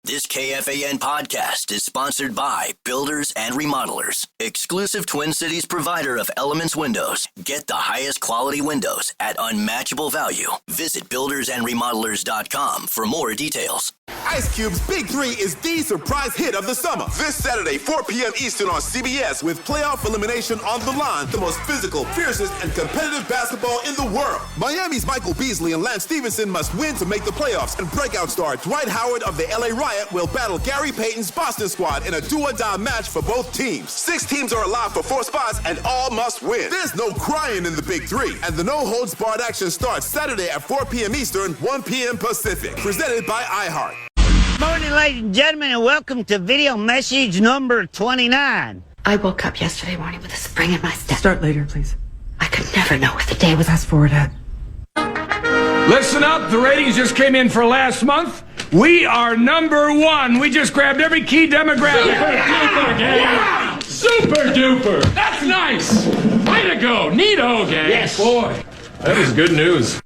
This KFAN podcast is sponsored by Builders and Remodelers, exclusive Twin Cities provider of Elements Windows. Get the highest quality windows at unmatchable value. Visit buildersandremodelers.com for more details. Ice Cube's Big Three is the surprise hit of the summer. This Saturday, 4 p.m. Eastern on CBS with playoff elimination on the line. The most physical, fiercest, and competitive basketball in the world. Miami's Michael Beasley and Lance Stevenson must win to make the playoffs. And breakout star Dwight Howard of the LA Riot will battle Gary Payton's Boston squad in a do-or-die match for both teams. 6 teams are alive for 4 spots and all must win. There's no crying in the Big Three. And the no-holds-barred action starts Saturday at 4 p.m. Eastern, 1 p.m. Pacific. Presented by iHeart. Morning, ladies and gentlemen, and welcome to video message number 29. I woke up yesterday morning with a spring in my step. Start later, please. I could never know what the day was. Fast forward ahead. Listen up, the ratings just came in for last month. We are number 1. We just grabbed every key demographic. Super duper. That's nice. Way to go. Neato, gang. Yes. Boy, that was good news.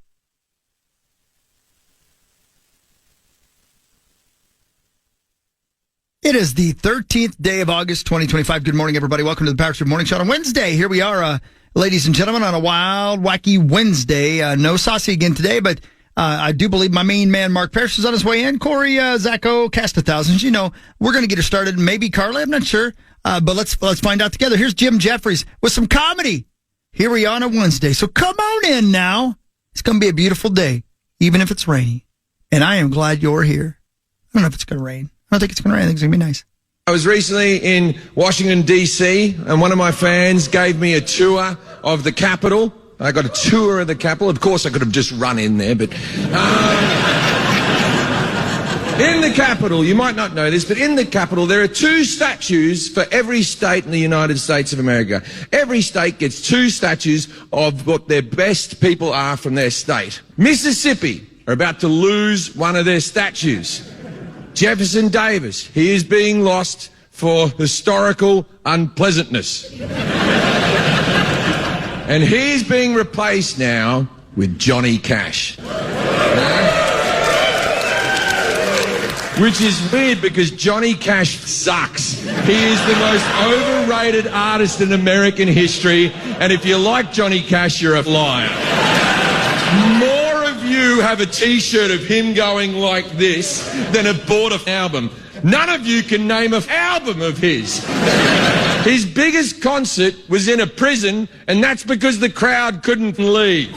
It is the 13th day of August, 2025. Good morning, everybody. Welcome to the Power Trip Morning Show on Wednesday. Here we are, ladies and gentlemen, on a wild, wacky Wednesday. No Saucy again today, but I do believe my main man, Mark Parrish, is on his way in. Corey, Zacho, Cast of Thousands. You know, we're going to get her started. Maybe Carly, I'm not sure. But let's find out together. Here's Jim Jeffries with some comedy. Here we are on a Wednesday. So come on in now. It's going to be a beautiful day, even if it's rainy. And I am glad you're here. I don't know if it's going to rain. I don't think it's going to rain. I think it's going to be nice. I was recently in Washington, D.C., and one of my fans gave me a tour of the Capitol. I got a tour of the Capitol. Of course, I could have just run in there, but... in the Capitol, you might not know this, but in the Capitol, there are 2 statues for every state in the United States of America. Every state gets 2 statues of what their best people are from their state. Mississippi are about to lose one of their statues. Jefferson Davis, he is being lost for historical unpleasantness. And he's being replaced now with Johnny Cash. Which is weird because Johnny Cash sucks. He is the most overrated artist in American history, and if you like Johnny Cash, you're a liar. More of you have a t-shirt of him going like this than have bought an album. None of you can name an album of his. His biggest concert was in a prison, and that's because the crowd couldn't leave.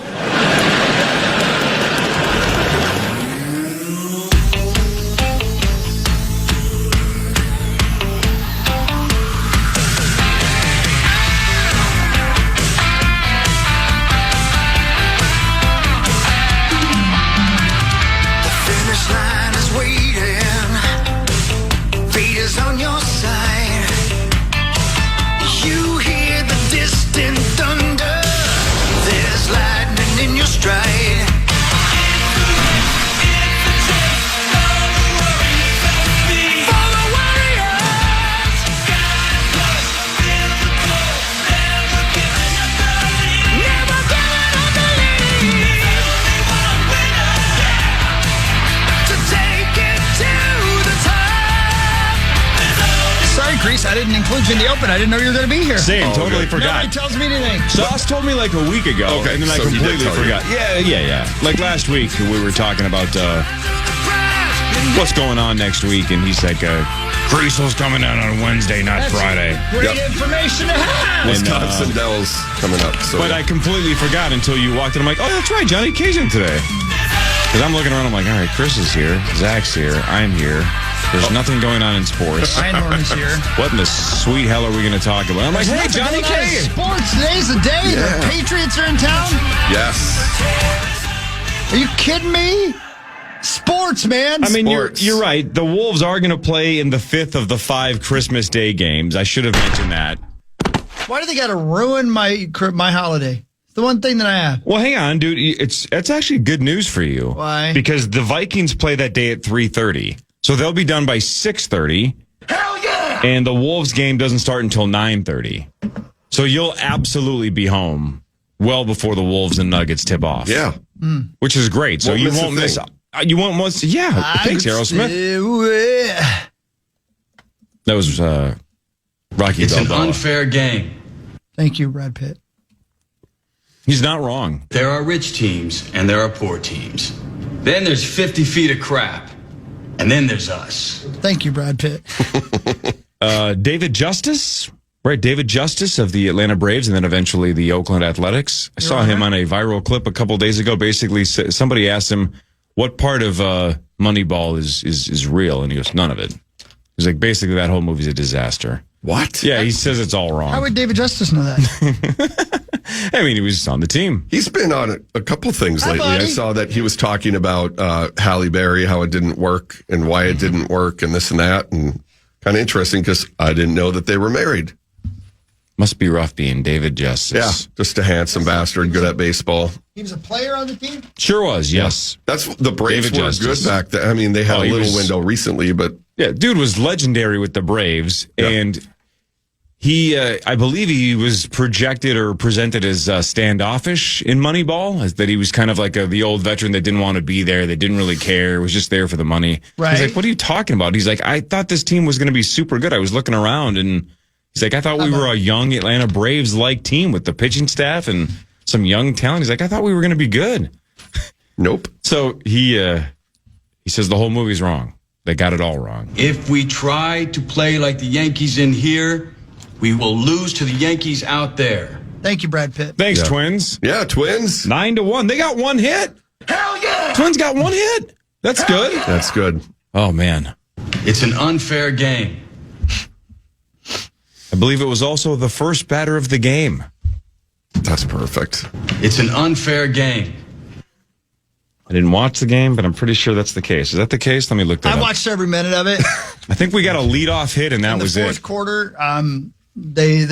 I didn't include you in the open. I didn't know you were going to be here. Same, totally forgot. Nobody tells me anything. Sauce told me like a week ago, okay, and then so I completely forgot. Yeah. Like last week, we were talking about what's going on next week, and he said, Creasel's coming out on Wednesday, not Friday. Great information to have. Wisconsin Dells coming up. So, but I completely forgot until you walked in. I'm like, oh, that's right, Johnny Cajun today. Because I'm looking around, I'm like, all right, Chris is here, Zach's here, I'm here. There's nothing going on in sports. Einhorn's here. What in the sweet hell are we going to talk about? I'm like, hey, Johnny K. Sports, today's the day. Yeah. The Patriots are in town. Yes. Are you kidding me? Sports, man. I mean, Sports. you're right. The Wolves are going to play in the 5th of the 5 Christmas Day games. I should have mentioned that. Why do they got to ruin my holiday? It's the one thing that I have. Well, hang on, dude. It's actually good news for you. Why? Because the Vikings play that day at 3:30. So they'll be done by 6:30. Hell yeah! And the Wolves game doesn't start until 9:30. So you'll absolutely be home well before the Wolves and Nuggets tip off. Yeah. Which is great. So Won't you miss a won't miss. thing. You won't miss. Yeah. Thanks, Aerosmith. That was Rocky It's Balboa. an unfair game. Thank you, Brad Pitt. He's not wrong. There are rich teams and there are poor teams. Then there's 50 feet of crap. And then there's us. Thank you, Brad Pitt. David Justice, right? David Justice of the Atlanta Braves and then eventually the Oakland Athletics. I saw him on a viral clip a couple days ago. Basically, somebody asked him, what part of Moneyball is real? And he goes, none of it. He's like, basically, that whole movie's a disaster. What? Yeah, he says it's all wrong. How would David Justice know that? I mean, he was on the team. He's been on a couple things Hi, lately. buddy. I saw that he was talking about Halle Berry, how it didn't work and why it didn't work and this and that. And kind of interesting because I didn't know that they were married. Must be rough being David Justice. Yeah, just a handsome bastard, good at baseball. He was a player on the team? Sure was, yes. That's the Braves David were Justice. good back then. I mean, they had a he little was- window recently, but Yeah, dude was legendary with the Braves, Yeah. and he, I believe he was projected or presented as standoffish in Moneyball, as that he was kind of like the old veteran that didn't want to be there, that didn't really care, was just there for the money. Right. He's like, what are you talking about? He's like, I thought this team was going to be super good. I was looking around, and he's like, I thought we were a young Atlanta Braves-like team with the pitching staff and some young talent. He's like, I thought we were going to be good. nope. So he says the whole movie's wrong. They got it all wrong. If we try to play like the Yankees in here, we will lose to the Yankees out there. Thank you, Brad Pitt. Thanks, Yeah. Twins. Yeah, Twins. 9-1. They got one hit. Hell yeah! Twins got one hit. That's good. That's good. Oh, man. It's an unfair game. I believe it was also the first batter of the game. That's perfect. It's an unfair game. I didn't watch the game, but I'm pretty sure that's the case. Is that the case? Let me look that I up. watched every minute of it. I think we got a leadoff hit, and that In the was fourth it. quarter, they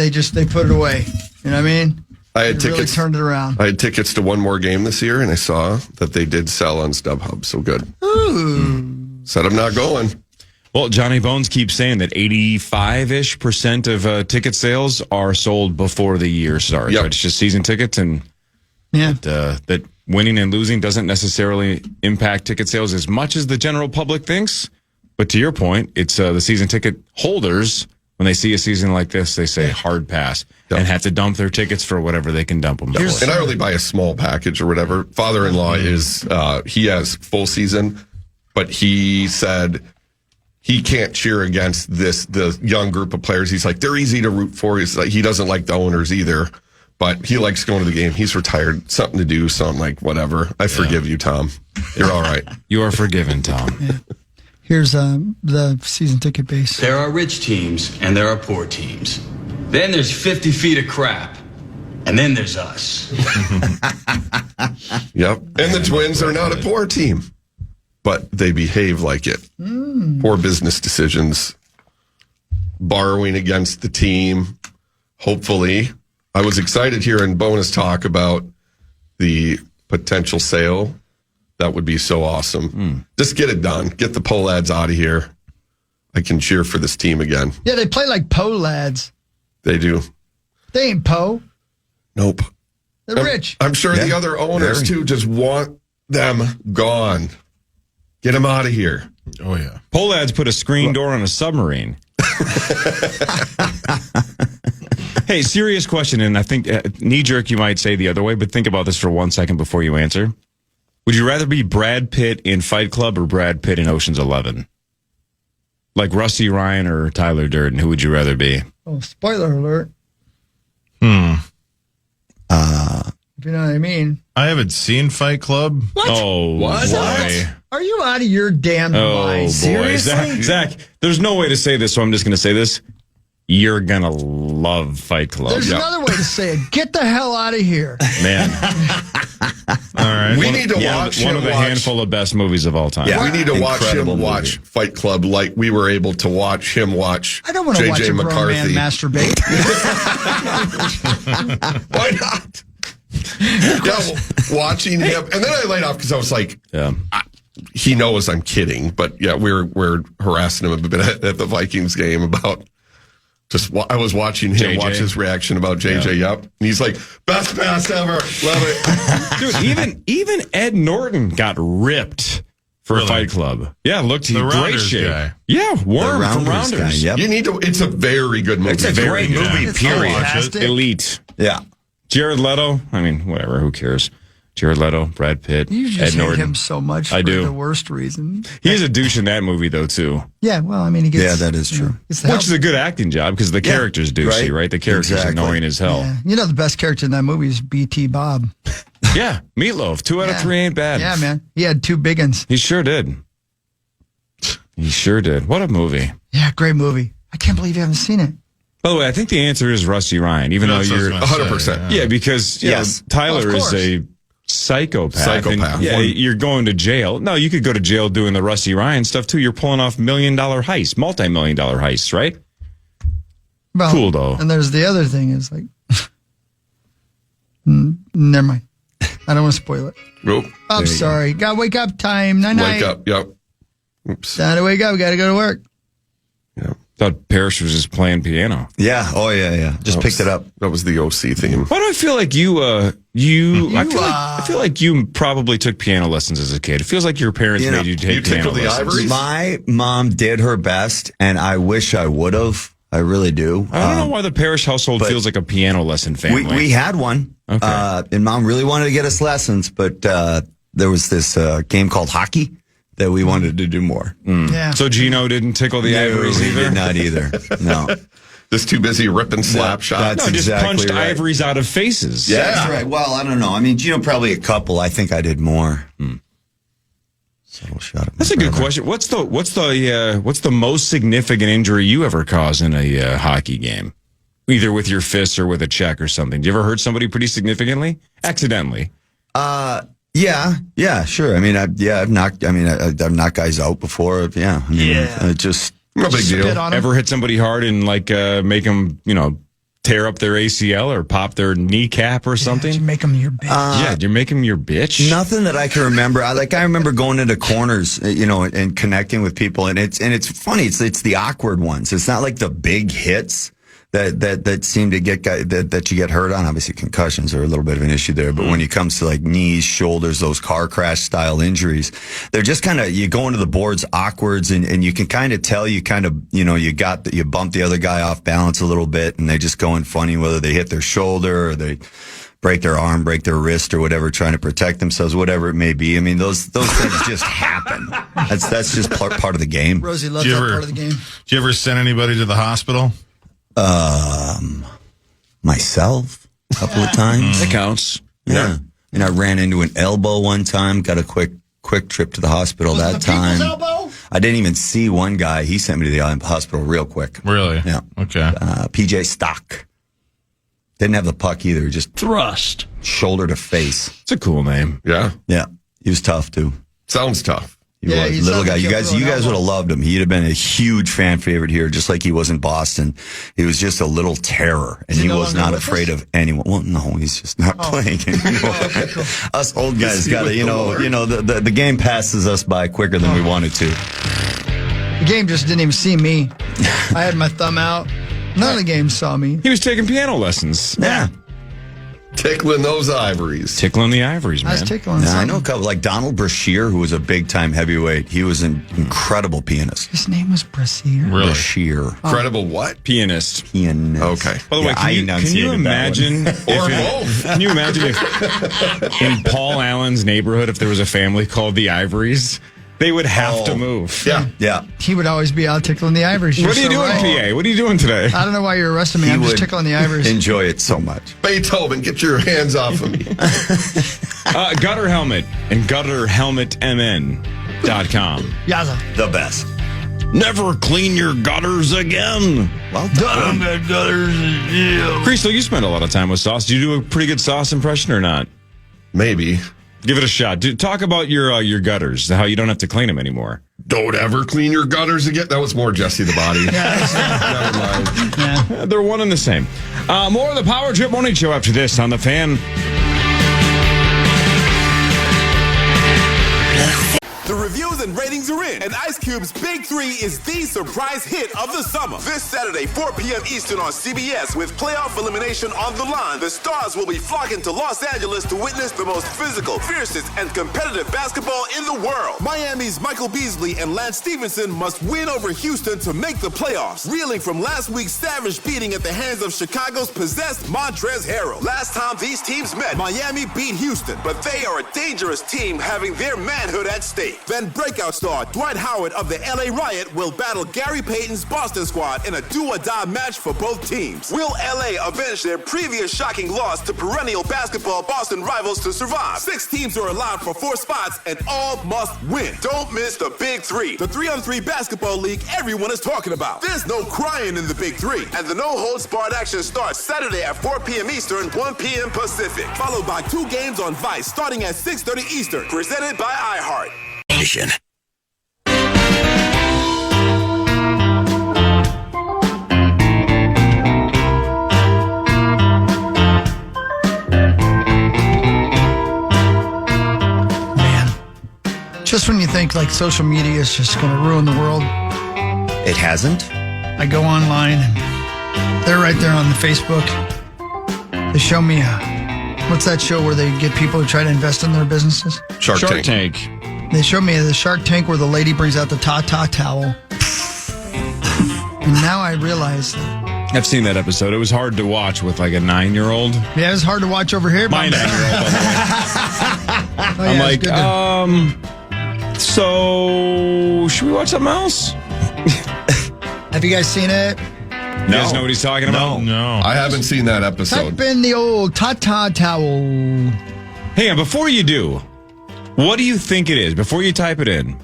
put it away. You know what I mean? I had They really tickets. turned it around. I had tickets to one more game this year, and I saw that they did sell on StubHub. So good. Ooh. Said I'm not going. Well, Johnny Bones keeps saying that 85-ish% of ticket sales are sold before the year starts. Yep. Right? It's just season tickets, and Yeah. that winning and losing doesn't necessarily impact ticket sales as much as the general public thinks. But to your point, it's the season ticket holders, when they see a season like this, they say hard pass and have to dump their tickets for whatever they can dump them for. And I only buy a small package or whatever. Father-in-law is, he has full season, but he said he can't cheer against the young group of players. He's like, they're easy to root for. He's like, he doesn't like the owners either, but he likes going to the game. He's retired, something to do. So I'm like, whatever. I forgive you, Tom. You're all right. You are forgiven, Tom. Yeah. Here's the season ticket base. There are rich teams and there are poor teams. Then there's 50 feet of crap. And then there's us. Yep. And the Twins are not a poor team, but they behave like it. Poor business decisions, borrowing against the team. Hopefully, I was excited here in bonus talk about the potential sale. That would be so awesome. Just get it done. Get the Poe lads out of here. I can cheer for this team again. Yeah, they play like Poe lads. They do. They ain't Poe. Nope. They're rich. I'm sure the other owners, too, just want them gone. Get them out of here. Oh, yeah. Polad's put a screen door on a submarine. Hey, serious question, and I think knee-jerk you might say the other way, but think about this for 1 second before you answer. Would you rather be Brad Pitt in Fight Club or Brad Pitt in Ocean's 11? Like Rusty Ryan or Tyler Durden, who would you rather be? Oh, spoiler alert. If you know what I mean. I haven't seen Fight Club. Oh, What? boy. Are you out of your damn Oh, mind? boy. Seriously? Zach, there's no way to say this, so I'm just going to say this. You're going to love Fight Club. There's another way to say it. Get the hell out of here. Man. All right. We need to watch one him of the watch. handful of best movies of all time. Yeah, we need to watch Incredible him movie. watch Fight Club like we were able to watch him watch I don't want to watch J.J. a grown man McCarthy. masturbate. Why not? Yeah, watching him. And then I laid off because I was like, Yeah. he knows I'm kidding. But yeah, we're harassing him a bit at the Vikings game about just, I was watching him JJ. watch his reaction about JJ. Yep. And he's like, best pass ever. Love it. Dude, even Ed Norton got ripped for Fight Club. Yeah, looked The great Rounders shape. guy. Yeah, Worm from Rounders guy, Rounders. yep. You need to. It's a very good movie. It's a great movie, It's period. fantastic. Elite. Yeah. Jared Leto. I mean, whatever. Who cares? Jared Leto, Brad Pitt, You Ed just hate Norton. him so much I for do. the worst reason. He's a douche in that movie, though, too. Yeah, well, I mean, he gets... Yeah, that is true. It's the Which is a good acting job because the character's douchey, right? The character's Exactly. annoying as hell. Yeah. You know, the best character in that movie is B.T. Bob. Yeah, Meatloaf. 2 out of 3 ain't bad. Yeah, man. He had 2 big ones. He sure did. He sure did. What a movie. Yeah, great movie. I can't believe you haven't seen it. By the way, I think the answer is Rusty Ryan, even That's though what I you're was gonna 100%. say, Yeah, because you know, Tyler Of is course. a psychopath. Psychopath. And, yeah, you're going to jail. No, you could go to jail doing the Rusty Ryan stuff too. You're pulling off $1 million heists, multi-million-dollar heists, right? Well, Cool, though. And there's the other thing is like... Never mind. I don't want to spoil it. Nope. I'm sorry. Got wake up time. Night-night. Wake up. Yep. Oops. Time to wake up. Got to go to work. Thought Parrish was just playing piano. Yeah. Oh, yeah. Just picked it up. That was the OC theme. Why do I feel like I feel like you probably took piano lessons as a kid. It feels like your parents You know, made you take you piano tickled the lessons. ivories? My mom did her best, and I wish I would have. I really do. I don't know why the Parrish household feels like a piano lesson family. We had one, Okay. and Mom really wanted to get us lessons, but there was this game called hockey that we wanted to do more. Yeah. So Gino didn't tickle the ivories he either? did not either. No. Just too busy ripping slap shots. No, just exactly punched right. ivories out of faces. Yeah. That's right. Well, I don't know. I mean, Gino probably a couple. I think I did more. Subtle shot at my That's a good brother. question. What's the most significant injury you ever caused in a hockey game? Either with your fists or with a check or something. Did you ever hurt somebody pretty significantly? Accidentally? Yeah, sure. I mean, I've knocked guys out before. Yeah. I mean, just No big Spit deal. on him. Ever hit somebody hard and like make them, tear up their ACL or pop their kneecap or something? Did you make him your bitch? Yeah, did you make them your bitch? nothing that I can remember. I remember going into corners, and connecting with people, and it's funny. It's the awkward ones. It's not like the big hits that seem to get that you get hurt on. Obviously, concussions are a little bit of an issue there, but when it comes to like knees, shoulders, those car crash style injuries, they're just kind of, you go into the boards awkwards, and you can kind of tell you bump the other guy off balance a little bit, and they just go in funny, whether they hit their shoulder or they break their arm, break their wrist or whatever, trying to protect themselves, whatever it may be. I mean, those things just happen. That's just part of the game. Rosie loves Did you that ever- part of the game. Did you ever send anybody to the hospital? Myself a couple of times. That counts. Yeah. And I ran into an elbow one time, got a quick trip to the hospital Was it that the people's time. elbow? I didn't even see one guy. He sent me to the hospital real quick. Really? Yeah. Okay. PJ Stock. Didn't have the puck either, just Thrust. shoulder to face. It's a cool name. Yeah. Yeah. He was tough too. Sounds tough. He Yeah, was he little sounds guy. like You he'll guys throw an would have elbow. loved him. He'd have been a huge fan favorite here, just like he was in Boston. He was just a little terror, and Is he he no was longer not with afraid us? of anyone. Well, no, he's just not playing anymore. Us old guys got to, the game passes us by quicker than we wanted to. The game just didn't even see me. I had my thumb out. None of the game saw me. He was taking piano lessons. Yeah. Tickling those ivories. Tickling the ivories, I was man. tickling Yeah, I something. know a couple, like Donald Brashear, who was a big-time heavyweight. He was an incredible pianist. His name was Brashear. Really? Brashear. Credible what? Pianist. Pianist. Okay. By the way, I can you enunciated that one. imagine Or both. Can you imagine if in Paul Allen's neighborhood, if there was a family called the Ivories, they would have to move. Yeah. Yeah. He would always be out tickling the ivories. What are you doing, PA? What are you doing today? I don't know why you're arresting me. He I'm just would tickling the ivories. enjoy it so much. Beethoven, get your hands off of me. Gutter Helmet and gutterhelmetmn.com. Yaza. The best. Never clean your gutters again. Well done. Crystal, you spend a lot of time with sauce. Do you do a pretty good sauce impression or not? Maybe. Give it a shot. Talk about your gutters, how you don't have to clean them anymore. Don't ever clean your gutters again. That was more Jesse the Body. Never mind. They're one and the same. More of the Power Trip Morning Show after this on The Fan. The reviews and ratings are in, and Ice Cube's Big 3 is the surprise hit of the summer. This Saturday, 4 p.m. Eastern on CBS, with playoff elimination on the line, the stars will be flocking to Los Angeles to witness the most physical, fiercest, and competitive basketball in the world. Miami's Michael Beasley and Lance Stevenson must win over Houston to make the playoffs, reeling from last week's savage beating at the hands of Chicago's possessed Montrezl Harrell. Last time these teams met, Miami beat Houston, but they are a dangerous team having their manhood at stake. Then breakout star Dwight Howard of the LA Riot will battle Gary Payton's Boston squad in a do-or-die match for both teams. Will LA avenge their previous shocking loss to perennial basketball Boston rivals to survive? 6 teams are allowed for 4 spots and all must win. Don't miss the Big 3, the 3-on-3 basketball league everyone is talking about. There's no crying in the Big 3, and the no-holds-barred action starts Saturday at 4 p.m. Eastern, 1 p.m. Pacific, followed by 2 games on Vice starting at 6:30 Eastern, presented by iHeart. Nation. Just when you think like social media is just going to ruin the world, it hasn't. I go online and they're right there on the Facebook. They show me what's that show where they get people to try to invest in their businesses? Shark Tank. They showed me the Shark Tank where the lady brings out the Ta-Ta towel. And now I realize that. I've seen that episode. It was hard to watch with like a 9-year-old. Yeah, it was hard to watch over here. My 9-year-old. I'm like, so should we watch something else? Have you guys seen it? You guys know what he's talking about? No. I haven't seen that episode. Type in the old Ta-Ta towel. Hang on, before you do, what do you think it is? Before you type it in.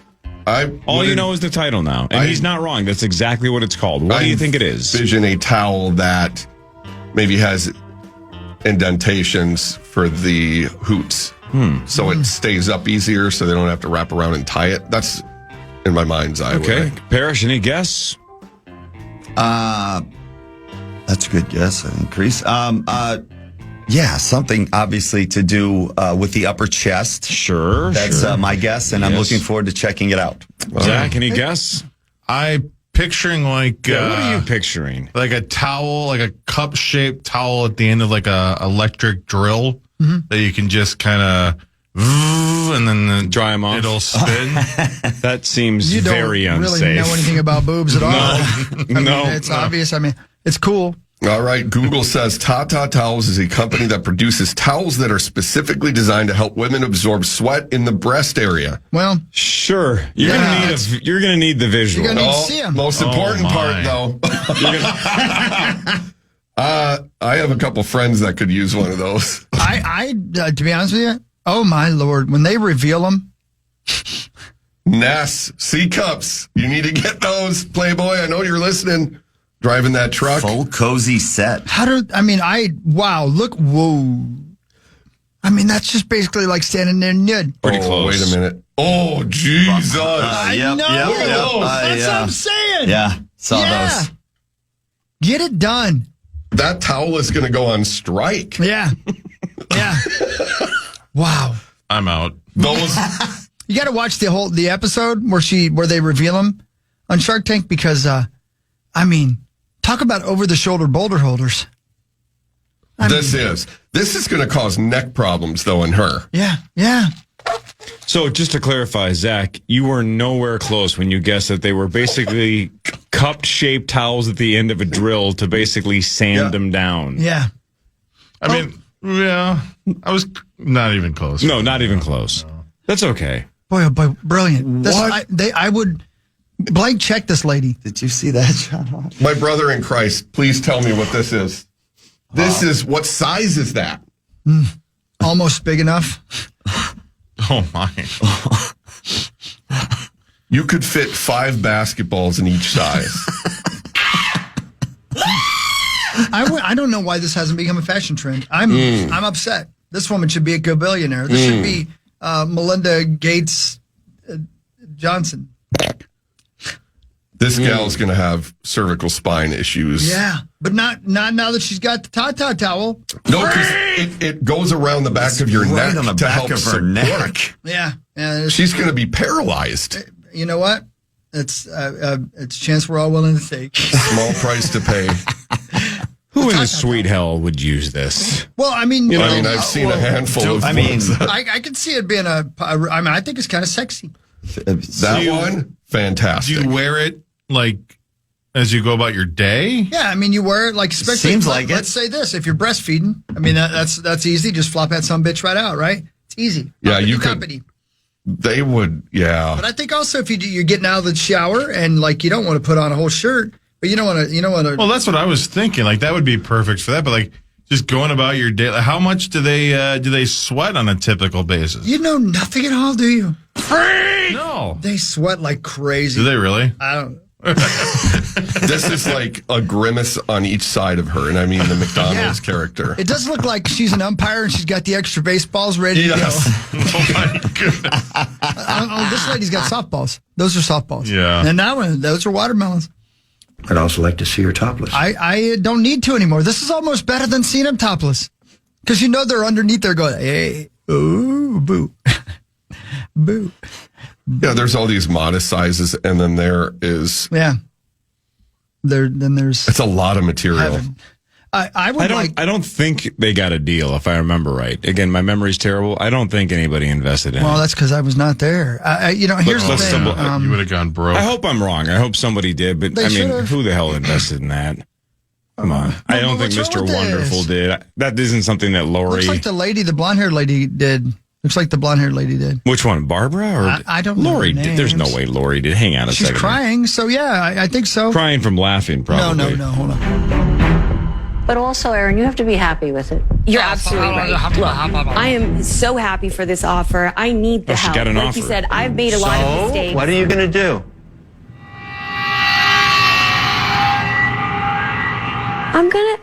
All you know is the title now. And he's not wrong. That's exactly what it's called. What do you think it is? Envision a towel that maybe has indentations for the hoots. So it stays up easier so they don't have to wrap around and tie it. That's in my mind's eye. Okay. Parrish, any guess? That's a good guess, I think, Chris. Yeah, something obviously to do with the upper chest. Sure. That's my guess, and I'm looking forward to checking it out. Zach, any guess? I'm picturing like... what are you picturing? Like a towel, like a cup-shaped towel at the end of like a electric drill that you can just kind of... and then dry them off. It'll spin. That seems very unsafe. You don't really know anything about boobs at all. No. It's obvious. I mean, it's cool. All right. Google says Tata Towels is a company that produces towels that are specifically designed to help women absorb sweat in the breast area. Well, sure. You're gonna need the visual. You're gonna need to see them. Most important part, though. I have a couple friends that could use one of those. I to be honest with you, oh my Lord, when they reveal them. Ness, C-cups. You need to get those, Playboy. I know you're listening. Driving that truck. Full cozy set. Wow, look, whoa. I mean, that's just basically like standing there nude. Pretty close. Wait a minute. Oh, Jesus. I know. That's what I'm saying. Yeah, saw those. Get it done. That towel is going to go on strike. Yeah. Yeah. Wow. I'm out. Those. You got to watch the episode where they reveal them on Shark Tank because, talk about over-the-shoulder boulder holders. This is going to cause neck problems, though, in her. Yeah. So just to clarify, Zach, you were nowhere close when you guessed that they were basically cup-shaped towels at the end of a drill to basically sand them down. Yeah. I was not even close. No, not even close. No. That's okay. Boy, oh boy, brilliant. I would... Blake, check this lady. Did you see that, John? My brother in Christ, please tell me what this is. What size is that? Almost big enough. Oh, my. You could fit 5 basketballs in each size. I don't know why this hasn't become a fashion trend. I'm upset. This woman should be a billionaire. This should be Melinda Gates Johnson. This gal's going to have cervical spine issues. Yeah, but not now that she's got the Ta-Ta towel. No, because it goes around the back of your neck on the to back help of her support. neck. Yeah. She's going to be paralyzed. You know what? It's a chance we're all willing to take. Small price to pay. Who in the sweet hell would use this? Well, I mean, I've seen a handful of. I can see it being I think it's kind of sexy. That one, fantastic. Do you wear it like as you go about your day? Yeah, I mean, you wear it like, especially. Seems like let's say this: if you're breastfeeding, I mean, that's easy. Just flop that some bitch right out, right? It's easy. Yeah, you could. They would, yeah. But I think also if you're getting out of the shower and like you don't want to put on a whole shirt, but you don't want to. Well, that's what I was thinking. Like that would be perfect for that. But like just going about your day, like, how much do they sweat on a typical basis? You know nothing at all, do you? Freak! No, they sweat like crazy. Do they really? I don't. This is like a grimace on each side of her, and I mean the McDonald's character. It does look like she's an umpire and she's got the extra baseballs ready to go. Oh my goodness! This lady's got softballs. Those are softballs. Yeah. And that one, those are watermelons. I'd also like to see her topless. I don't need to anymore. This is almost better than seeing them topless, because you know they're underneath there going, hey, ooh, boo, boo. Yeah, there's all these modest sizes, and then there is. Yeah. There's. It's a lot of material. I don't think they got a deal, if I remember right. Again, my memory's terrible. I don't think anybody invested in it. Well, that's because I was not there. Here's the thing. You would have gone broke. I hope I'm wrong. I hope somebody did, but I mean, who the hell invested in that? Come on. I don't think Mr. Wonderful did. That isn't something that Lori. Looks like the blonde-haired lady did. Looks like the blonde-haired lady did. Which one, Barbara? Or I don't know. Lori did. There's no way Lori did. Hang on a second. She's crying, so yeah, I think so. Crying from laughing, probably. No, hold on. But also, Aaron, you have to be happy with it. You're absolutely right. Look, I am so happy for this offer. I need the help. She got an like offer. you said, I've made a lot of mistakes. What are you going to do? I'm gonna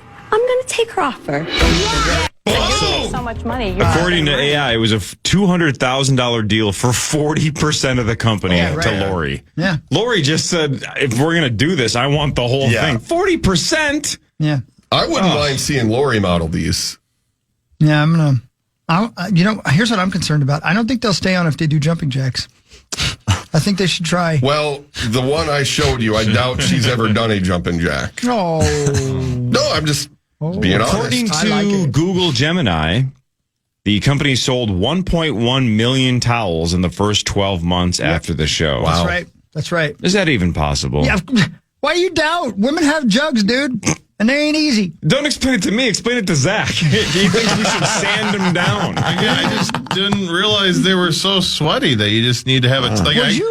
take her offer. So much money. According to AI, it was a $200,000 deal for 40% of the company to Lori. Yeah. Lori just said, if we're going to do this, I want the whole thing. 40%? Yeah. I wouldn't mind seeing Lori model these. Yeah, here's what I'm concerned about. I don't think they'll stay on if they do jumping jacks. I think they should try. Well, the one I showed you, I doubt she's ever done a jumping jack. Oh. No, I'm just being honest. According to Google Gemini, the company sold 1.1 million towels in the first 12 months after the show. Wow. That's right. Is that even possible? Yeah. Why you doubt? Women have jugs, dude. And they ain't easy. Don't explain it to me. Explain it to Zach. He thinks we should sand him down. I just didn't realize they were so sweaty that you just need to have it.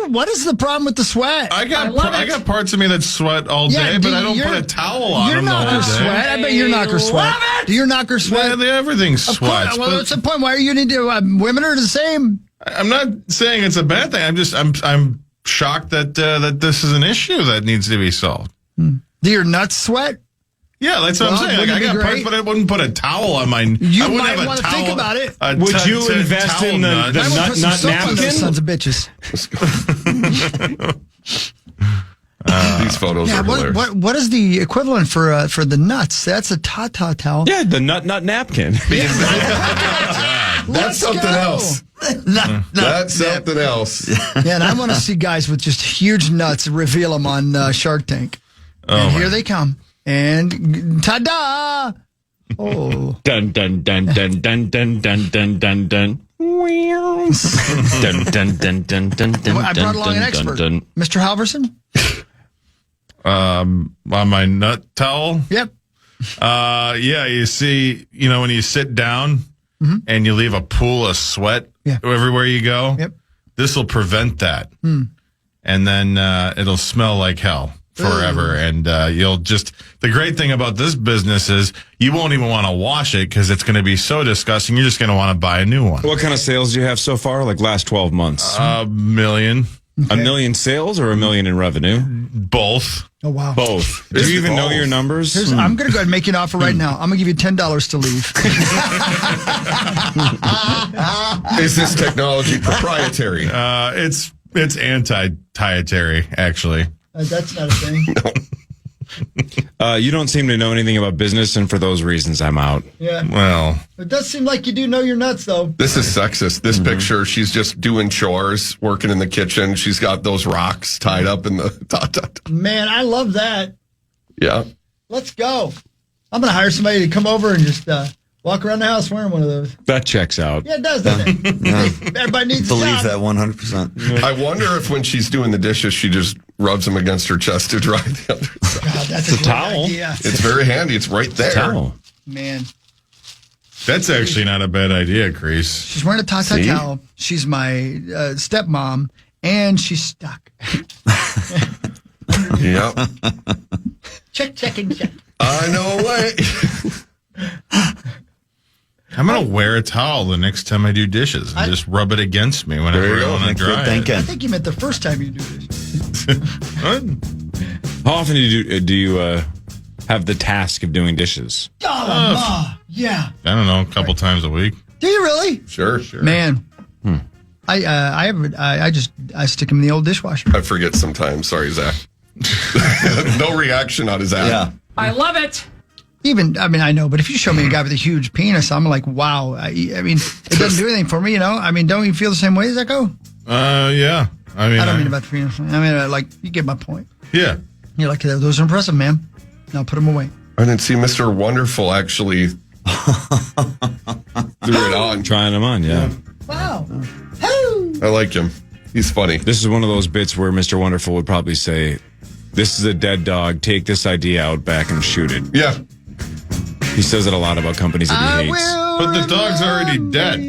What is the problem with the sweat? I got parts of me that sweat all day, but I don't put a towel on them the whole day. Sweat. I bet your knocker sweat. Do your knocker sweat? Yeah, everything sweats. Well, that's the point. Why are you need to? Women are the same. I'm not saying it's a bad thing. I'm shocked that this is an issue that needs to be solved. Do your nuts sweat? Yeah, that's what I'm saying. Like, I got parts, but I wouldn't put a towel on mine. You I wouldn't might have want to think about it. Would you invest in the nut napkin? Sons of bitches. These photos are hilarious. What is the equivalent for the nuts? That's a ta-ta towel. Yeah, the nut napkin. That's something else. That's something else. Yeah, and I want to see guys with just huge nuts reveal them on Shark Tank. And here they come. And ta-da! Oh. Dun, dun, dun, dun, dun, dun, dun, dun, dun, dun. Dun, dun, dun, dun, dun, dun. I brought along an expert. Mr. Halverson? On my nut towel? Yep. Yeah, you see, when you sit down and you leave a pool of sweat everywhere you go, this will prevent that. And then it'll smell like hell forever. And the great thing about this business is you won't even want to wash it because it's going to be so disgusting. You're just going to want to buy a new one. What kind of sales do you have so far? Like last 12 months? $1 million. Okay. $1 million sales or $1 million in revenue? Both. Oh, wow. Both. Do you even know your numbers? I'm going to go ahead and make you an offer right now. I'm going to give you $10 to leave. Is this technology proprietary? It's anti-dietary, actually. That's not a thing. You don't seem to know anything about business, and for those reasons, I'm out. Yeah. Well, it does seem like you do know your nuts, though. This is sexist. This picture, she's just doing chores, working in the kitchen. She's got those rocks tied up in the... Man, I love that. Yeah. Let's go. I'm going to hire somebody to come over and just walk around the house wearing one of those. That checks out. Yeah, it does, doesn't it? Everybody needs a Believe job. that 100%. I wonder if when she's doing the dishes, she just rubs them against her chest to dry the other side. God, that's It's a a great towel. idea. It's very handy. It's right there. Towel. Man, that's actually not a bad idea, Crease. she's wearing a tie-dye towel. She's my stepmom, and she's stuck. Yep. Check. I know way. I'm going to wear a towel the next time I do dishes and just rub it against me whenever I want to dry it. I think you meant the first time you do this. What? How often do you have the task of doing dishes? Oh, yeah. I don't know, a couple times a week. Do you really? Sure. Man, I stick them in the old dishwasher. I forget sometimes. Sorry, Zach. No reaction on his app. Yeah. I love it. I know, but if you show me a guy with a huge penis, I'm like, wow. I mean, it doesn't do anything for me, you know? I mean, don't you feel the same way as I go? Yeah. I don't mean about the penis. I mean, you get my point. Yeah. You're like, those are impressive, man. Now put them away. I didn't see Mr. Wonderful actually threw it on. Trying them on, yeah. Wow. I like him. He's funny. This is one of those bits where Mr. Wonderful would probably say, "This is a dead dog. Take this idea out back and shoot it." Yeah. He says it a lot about companies that he hates. But the dog's already dead.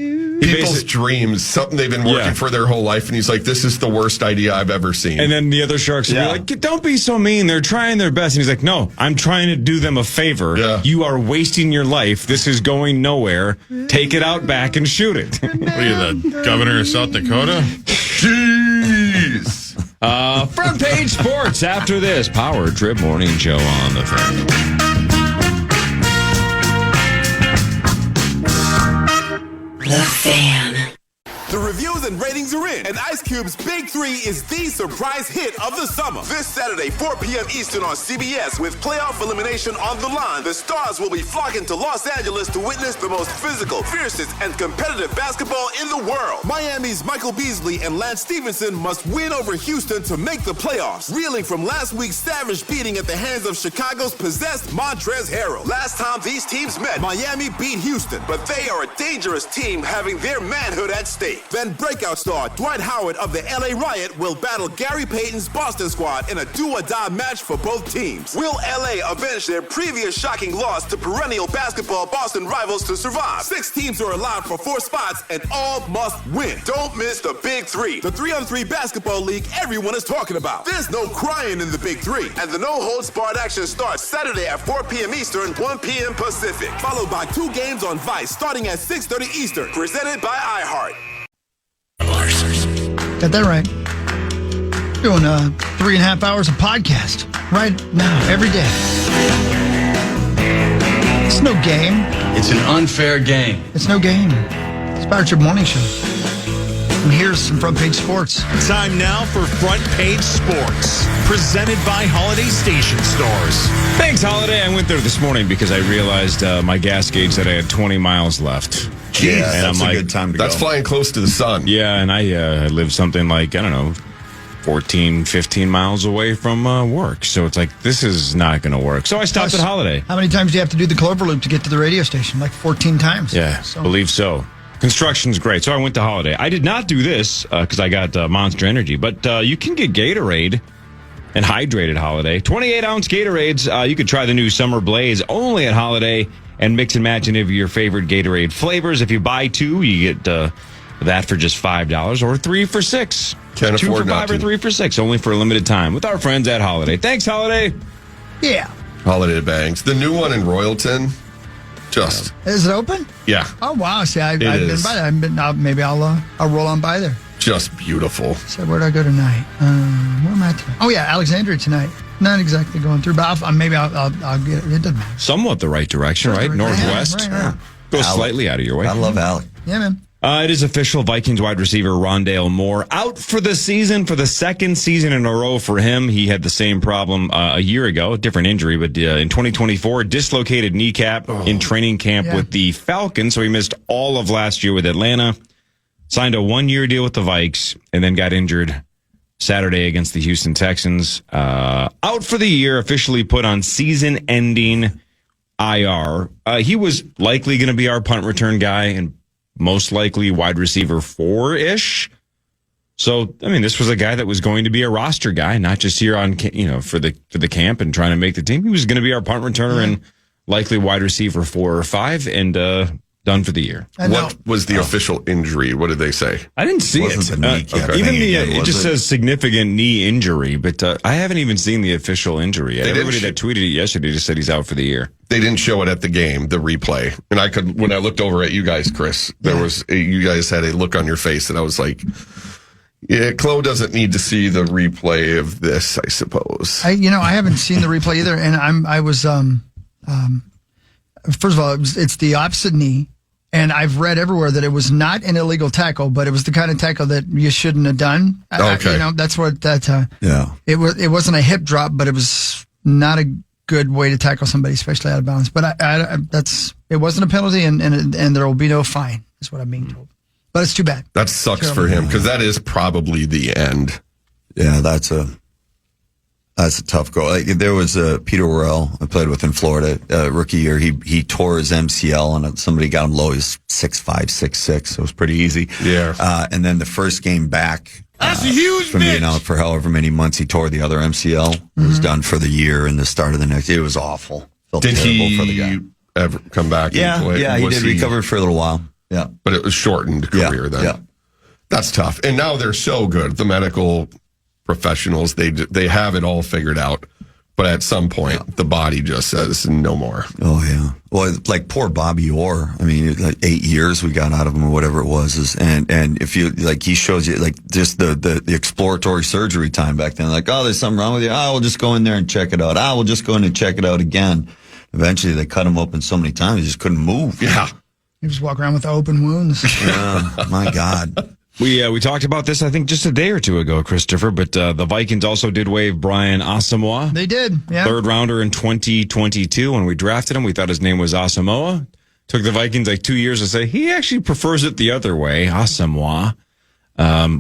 People's dreams, something they've been working for their whole life, and he's like, "This is the worst idea I've ever seen." And then the other sharks would be like, "Don't be so mean. They're trying their best." And he's like, "No, I'm trying to do them a favor. Yeah. You are wasting your life. This is going nowhere. Take it out back and shoot it." What are you, the governor of South Dakota? Jeez. Front page sports after this Power Trip Morning Show on the Fan. The Fan. The reviews and ratings are in, and Ice Cube's Big 3 is the surprise hit of the summer. This Saturday, 4 p.m. Eastern on CBS, with playoff elimination on the line, the stars will be flocking to Los Angeles to witness the most physical, fiercest, and competitive basketball in the world. Miami's Michael Beasley and Lance Stevenson must win over Houston to make the playoffs, reeling from last week's savage beating at the hands of Chicago's possessed Montrezl Harrell. Last time these teams met, Miami beat Houston, but they are a dangerous team having their manhood at stake. Then breakout star Dwight Howard of the LA Riot will battle Gary Payton's Boston squad in a do-or-die match for both teams. Will LA avenge their previous shocking loss to perennial basketball Boston rivals to survive? 6 teams are allowed for 4 spots and all must win. Don't miss the Big 3, the 3-on-3 basketball league everyone is talking about. There's no crying in the Big 3, and the no-holds-barred action starts Saturday at 4 p.m. Eastern, 1 p.m. Pacific, followed by 2 games on Vice starting at 6:30 Eastern, presented by iHeart. Got that right. Doing 3.5 hours of podcast right now, every day. It's no game. It's an unfair game. It's no game. It's Power Trip Morning Show. And here's some front page sports. Time now for Front Page Sports, presented by Holiday Station Stores. Thanks, Holiday. I went there this morning because I realized my gas gauge that I had 20 miles left. Jeez, yeah, and that's I'm a like, good time to That's go. flying close to the sun. Yeah, and I live something like, I don't know, 14, 15 miles away from work. So it's like, this is not going to work. So I stopped at Holiday. How many times do you have to do the Clover Loop to get to the radio station? Like 14 times. Yeah, believe so. Construction's great. So I went to Holiday. I did not do this because I got Monster Energy, but you can get Gatorade and hydrated Holiday. 28-ounce Gatorades. You could try the new Summer Blaze only at Holiday and mix and match any of your favorite Gatorade flavors. If you buy 2, you get that for just $5 or 3 for $6. Can't 2 afford for not 5 or to. 3 for $6, only for a limited time with our friends at Holiday. Thanks, Holiday. Yeah. Holiday bangs. The new one in Royalton. Just. Is it open? Yeah. Oh, wow. See, I've been is. by there. Maybe I'll roll on by there. Just beautiful. So where'd I go tonight? Where am I tonight? Oh, yeah, Alexandria tonight. Not exactly going through, but maybe I'll get it. It doesn't matter. Somewhat the right direction, right? Northwest. Right. Go slightly out of your way. I love Alec. Yeah, man. It is official. Vikings wide receiver Rondale Moore out for the season for the second season in a row for him. He had the same problem a year ago, different injury, but in 2024, dislocated kneecap in training camp with the Falcons. So he missed all of last year with Atlanta, signed a 1-year deal with the Vikes, and then got injured Saturday against the Houston Texans. Out for the year, officially put on season-ending IR. He was likely going to be our punt return guy and most likely wide receiver 4-ish. So, I mean, this was a guy that was going to be a roster guy, not just here on, for the camp and trying to make the team. He was going to be our punt returner and likely wide receiver 4 or 5 and done for the year. What was the official injury? What did they say? I didn't see it. It just says significant knee injury, but I haven't even seen the official injury. Everybody that tweeted it yesterday just said he's out for the year. They didn't show it at the game, the replay. And when I looked over at you guys, Chris, you guys had a look on your face that I was like, yeah, Chloe doesn't need to see the replay of this, I suppose. I haven't seen the replay either. And I was, first of all, it's the opposite knee. And I've read everywhere that it was not an illegal tackle, but it was the kind of tackle that you shouldn't have done. Okay. That's what it wasn't a hip drop, but it was not a good way to tackle somebody, especially out of bounds. But it wasn't a penalty, and there will be no fine, is what I'm being told. But it's too bad. That sucks for him because that is probably the end. Yeah, that's a tough goal. There was Peter Worrell I played with in Florida rookie year. He tore his MCL and somebody got him low. He was 6'5", 6'6", so it was pretty easy. Yeah. And then the first game back, that's a huge from being out for however many months, he tore the other MCL. It was done for the year and the start of the next. It was awful. Felt did terrible he for the guy. ever come back? Yeah, and play? Yeah, he did recover for a little while. Yeah, but it was shortened career then. Yeah, that's tough. And now they're so good. The medical professionals, they have it all figured out. But at some point, the body just says no more. Oh, yeah. Well, like poor Bobby Orr. I mean, like 8 years we got out of him or whatever it was. And if you, like, he shows you, like, just the exploratory surgery time back then. Like, oh, there's something wrong with you. Oh, we'll just go in there and check it out. Oh, we'll just go in and check it out again. Eventually, they cut him open so many times, he just couldn't move. Yeah. He just walk around with open wounds. Yeah, my God. We talked about this, I think, just a day or two ago, Christopher, but the Vikings also did waive Brian Asamoah. They did, yeah. Third rounder in 2022. When we drafted him, we thought his name was Asamoah. Took the Vikings like 2 years to say he actually prefers it the other way, Asamoah.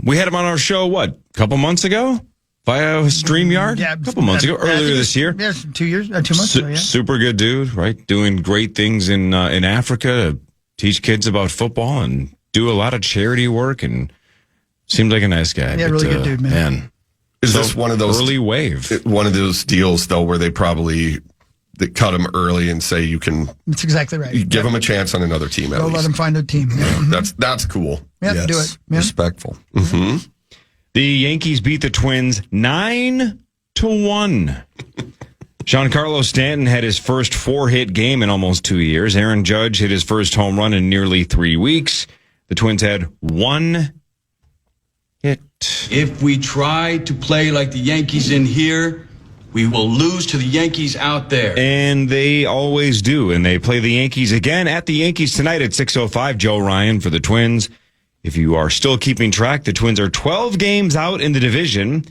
We had him on our show, a couple months ago? Via StreamYard? Yeah. A couple months ago, earlier this year. Yeah, 2 years, 2 months ago, yeah. Super good dude, right? Doing great things in Africa to teach kids about football and do a lot of charity work and seemed like a nice guy. Yeah, really good dude, man. Is this one of those early wave? One of those deals though, where they cut him early and say you can. That's exactly right. You give him a chance on another team. Go let him find a team. Yeah. That's cool. Yeah, yes. Do it. Yeah. Respectful. Mm-hmm. The Yankees beat the Twins 9-1. Giancarlo Stanton had his first 4-hit game in almost 2 years. Aaron Judge hit his first home run in nearly 3 weeks. The Twins had 1 hit. If we try to play like the Yankees in here, we will lose to the Yankees out there. And they always do. And they play the Yankees again at the Yankees tonight at 6:05. Joe Ryan for the Twins. If you are still keeping track, the Twins are 12 games out in the division,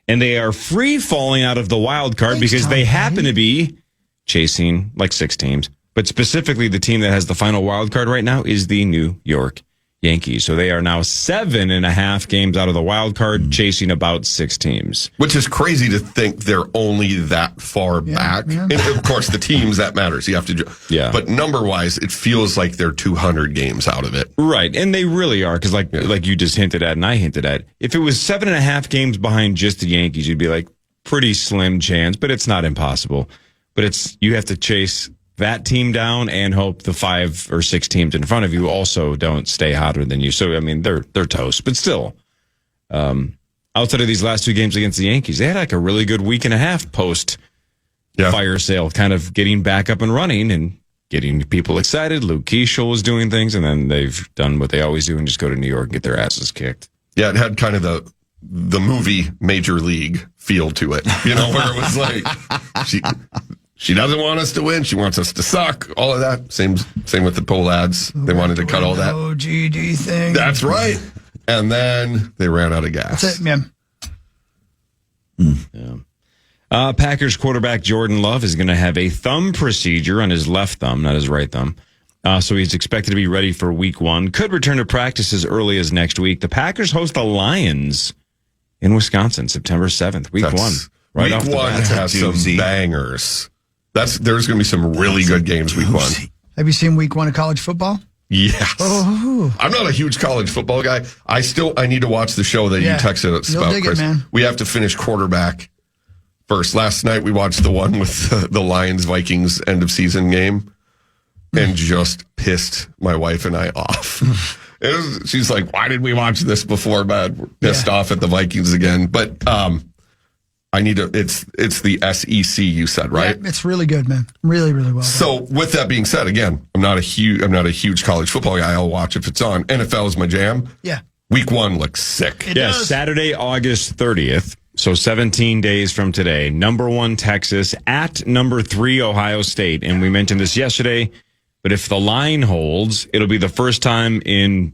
and they are free falling out of the wild card because they happen to be chasing like 6 teams. But specifically, the team that has the final wild card right now is the New York Yankees. So they are now 7.5 games out of the wild card, chasing about 6 teams. Which is crazy to think they're only that far back. Yeah. And of course, the teams, that matters. You have to. Yeah. But number-wise, it feels like they're 200 games out of it. Right. And they really are. Because like you just hinted at and I hinted at, if it was 7.5 games behind just the Yankees, you'd be like, pretty slim chance, but it's not impossible. But you have to chase that team down and hope the 5 or 6 teams in front of you also don't stay hotter than you. So, I mean, they're toast. But still, outside of these last 2 games against the Yankees, they had like a really good week and a half post fire sale, kind of getting back up and running and getting people excited. Luke Keeschel was doing things, and then they've done what they always do and just go to New York and get their asses kicked. Yeah, it had kind of the movie Major League feel to it, where it was like She doesn't want us to win. She wants us to suck. All of that. Same with the poll ads. They wanted to cut all that. OGD thing. That's right. And then they ran out of gas. That's it, man. Yeah. Packers quarterback Jordan Love is going to have a thumb procedure on his left thumb, not his right thumb. So he's expected to be ready for week 1. Could return to practice as early as next week. The Packers host the Lions in Wisconsin, September 7th, week 1. Right week 1 has some bangers. There's going to be some really good games week 1. Have you seen week 1 of college football? Yes. Oh. I'm not a huge college football guy. I need to watch the show that you texted us about, Chris. We have to finish quarterback first. Last night we watched the one with the Lions-Vikings end-of-season game and just pissed my wife and I off. She's like, why did we watch this before, man? We're pissed off at the Vikings again. But I need to. It's the SEC. You said, right? Yeah, it's really good, man. Really, really well. So, with that being said, again, I'm not a huge college football guy. I'll watch if it's on. NFL is my jam. Yeah. Week 1 looks sick. It does. Saturday, August 30th. So 17 days from today. Number 1 Texas at number 3 Ohio State, and we mentioned this yesterday. But if the line holds, it'll be the first time in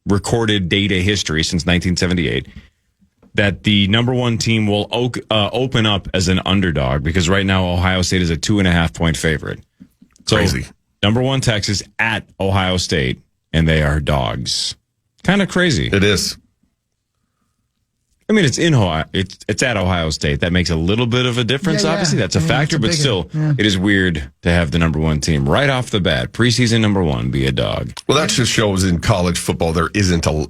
recorded data history since 1978. That the number 1 team will open up as an underdog, because right now Ohio State is a 2.5-point favorite. So, crazy. Number 1 Texas at Ohio State, and they are dogs. Kind of crazy. It is. I mean, it's in Ohio. It's at Ohio State. That makes a little bit of a difference. Obviously, that's a factor, but still, it is weird to have the number 1 team right off the bat, preseason number 1, be a dog. Well, that just shows in college football there isn't a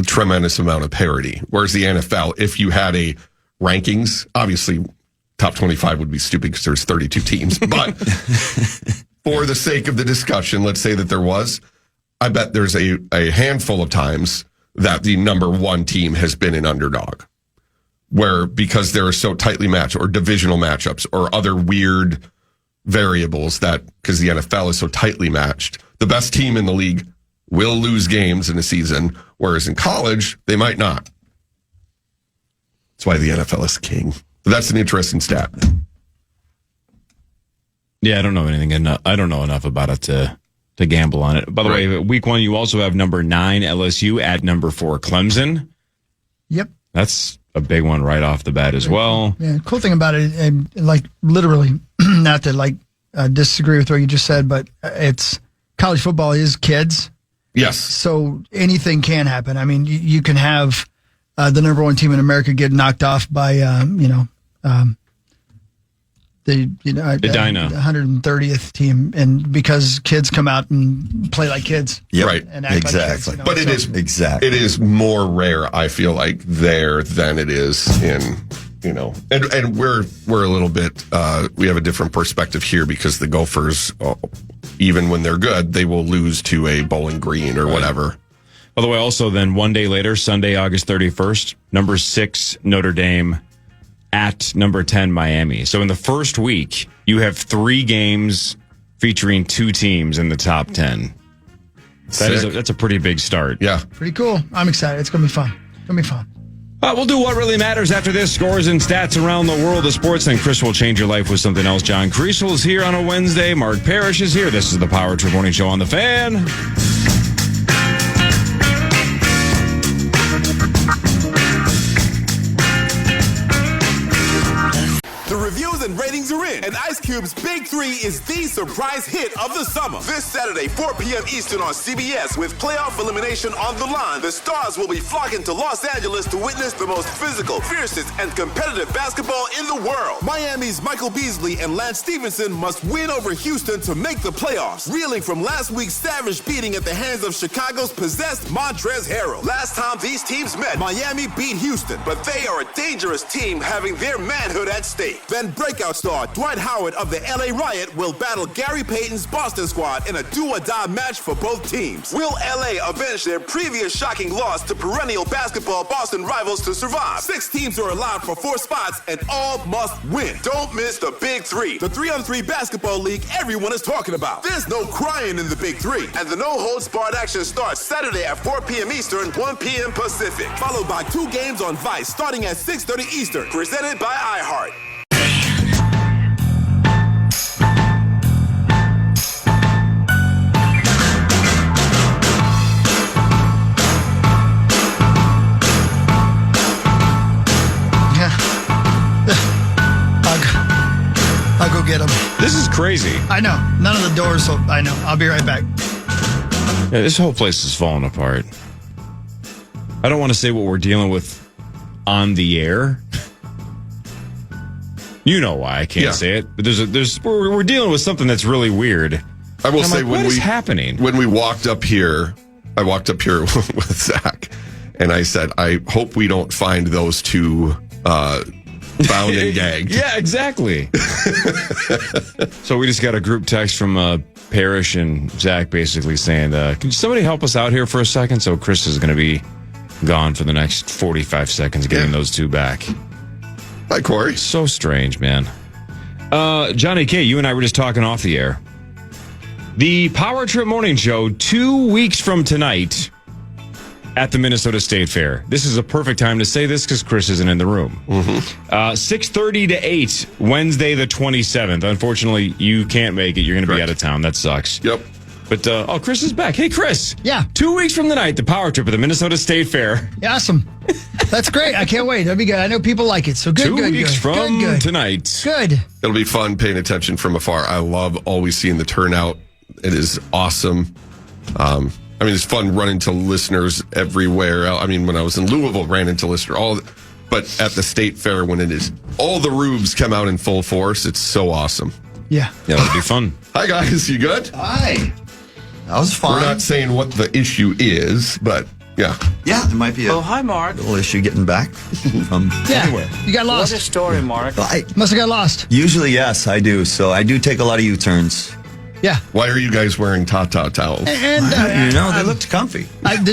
tremendous amount of parity. Whereas the NFL, if you had a rankings, obviously top 25 would be stupid because there's 32 teams. But for the sake of the discussion, let's say that there was. I bet there's a handful of times that the number 1 team has been an underdog, where because they're so tightly matched, or divisional matchups, or other weird variables that because the NFL is so tightly matched, the best team in the league will lose games in a season, whereas in college, they might not. That's why the NFL is king. But that's an interesting stat. Yeah, I don't know anything. I don't know enough about it to gamble on it. By the way, week 1, you also have number 9 LSU at number 4 Clemson. Yep. That's a big one right off the bat as well. Yeah, cool thing about it, and like literally, not to disagree with what you just said, but it's college football is kids. Yes. So anything can happen. I mean, you can have the number 1 team in America get knocked off by the 130th team, and because kids come out and play like kids. Yep. Right. And act Exactly. Like kids, But it is more rare, I feel like, there than it is in, and we're a little bit, we have a different perspective here because the Gophers, even when they're good, they will lose to a Bowling Green or whatever. By the way, also then 1 day later, Sunday, August 31st, number 6 Notre Dame at number 10 Miami. So in the first week, you have 3 games featuring 2 teams in the top 10. That's a pretty big start. Yeah. Pretty cool. I'm excited. It's going to be fun. It's going to be fun. We'll do what really matters after this. Scores and stats around the world of sports. Then Chris will change your life with something else. John Creasel is here on a Wednesday. Mark Parrish is here. This is the Power Trip Morning Show on the Fan. The reviews and ratings are in, and Ice Cube's Big 3 is the surprise hit of the summer. This Saturday, 4 p.m. Eastern on CBS, with playoff elimination on the line, the stars will be flocking to Los Angeles to witness the most physical, fiercest, and competitive basketball in the world. Miami's Michael Beasley and Lance Stevenson must win over Houston to make the playoffs, reeling from last week's savage beating at the hands of Chicago's possessed Montrezl Harrell. Last time these teams met, Miami beat Houston, but they are a dangerous team having their manhood at stake. Then breakout star Dwight Howard of the LA Riot will battle Gary Payton's Boston squad in a do-or-die match for both teams. Will LA avenge their previous shocking loss to perennial basketball Boston rivals to survive? 6 teams are allowed for 4 spots, and all must win. Don't miss the Big 3, the 3-on-3 basketball league everyone is talking about. There's no crying in the Big 3, and the no-holds-barred action starts Saturday at 4 p.m. Eastern, 1 p.m. Pacific, followed by 2 games on Vice starting at 6:30 Eastern, presented by iHeart. I'll go get them. This is crazy. I know. None of the doors, so I know. I'll be right back. Yeah, this whole place is falling apart. I don't want to say what we're dealing with on the air. You know why I can't say it. But we're dealing with something that's really weird. I will say what is happening? When we walked up here, I walked up here with Zach, and I said, I hope we don't find those two bound and gagged. Yeah, exactly. So we just got a group text from Parrish and Zach basically saying, can somebody help us out here for a second? So Chris is going to be gone for the next 45 seconds getting those two back. Hi, Corey. So strange, man. Johnny K, you and I were just talking off the air. The Power Trip Morning Show 2 weeks from tonight at the Minnesota State Fair. This is a perfect time to say this because Chris isn't in the room. 6:30 to 8, Wednesday the 27th. Unfortunately, you can't make it. You're going to be out of town. That sucks. Yep. But, Chris is back. Hey, Chris. Yeah. 2 weeks from tonight, the Power Trip at the Minnesota State Fair. Yeah, awesome. That's great. I can't wait. That'll be good. I know people like it. So good, 2 weeks from tonight. Good. It'll be fun paying attention from afar. I love always seeing the turnout. It is awesome. It's fun running to listeners everywhere. I mean, when I was in Louisville, ran into listeners. But at the State Fair, when it is all the rubes come out in full force, it's so awesome. Yeah. Yeah, it'll be fun. Hi, guys. You good? Hi. That was fun. We're not saying what the issue is, but yeah. Yeah, there might be a hi, Mark. little issue getting back from anywhere. You got lost. What a story, Mark. Must have got lost. Usually, yes, I do. So I do take a lot of U-turns. Yeah. Why are you guys wearing Tata towels? And they looked comfy. Do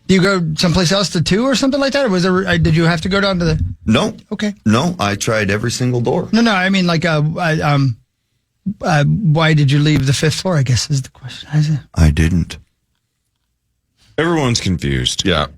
you go someplace else to two or something like that, or was there? Did you have to go down to the? No. Okay. No, I tried every single door. No. I mean, like, why did you leave the fifth floor? I guess is the question. I didn't. Everyone's confused. Yeah.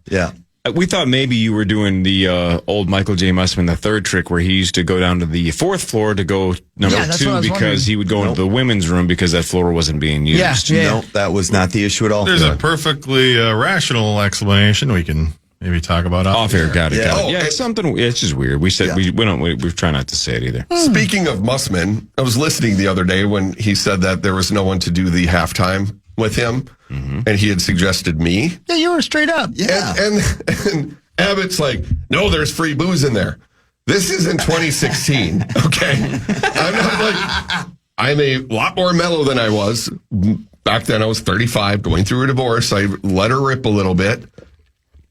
We thought maybe you were doing the old Michael J. Mussman III trick where he used to go down to the fourth floor to go number two because he would go into the women's room because that floor wasn't being used. No, that was not the issue at all. There's a perfectly rational explanation we can maybe talk about off air. Got it. Yeah, it's something. It's just weird. We said we try not to say it either. Speaking of Mussman, I was listening the other day when he said that there was no one to do the halftime with him, and he had suggested me. Yeah, you were straight up. Yeah, and Abbott's like, no, there's free booze in there. This is in 2016. Okay, I'm a lot more mellow than I was back then. I was 35, going through a divorce. I let her rip a little bit.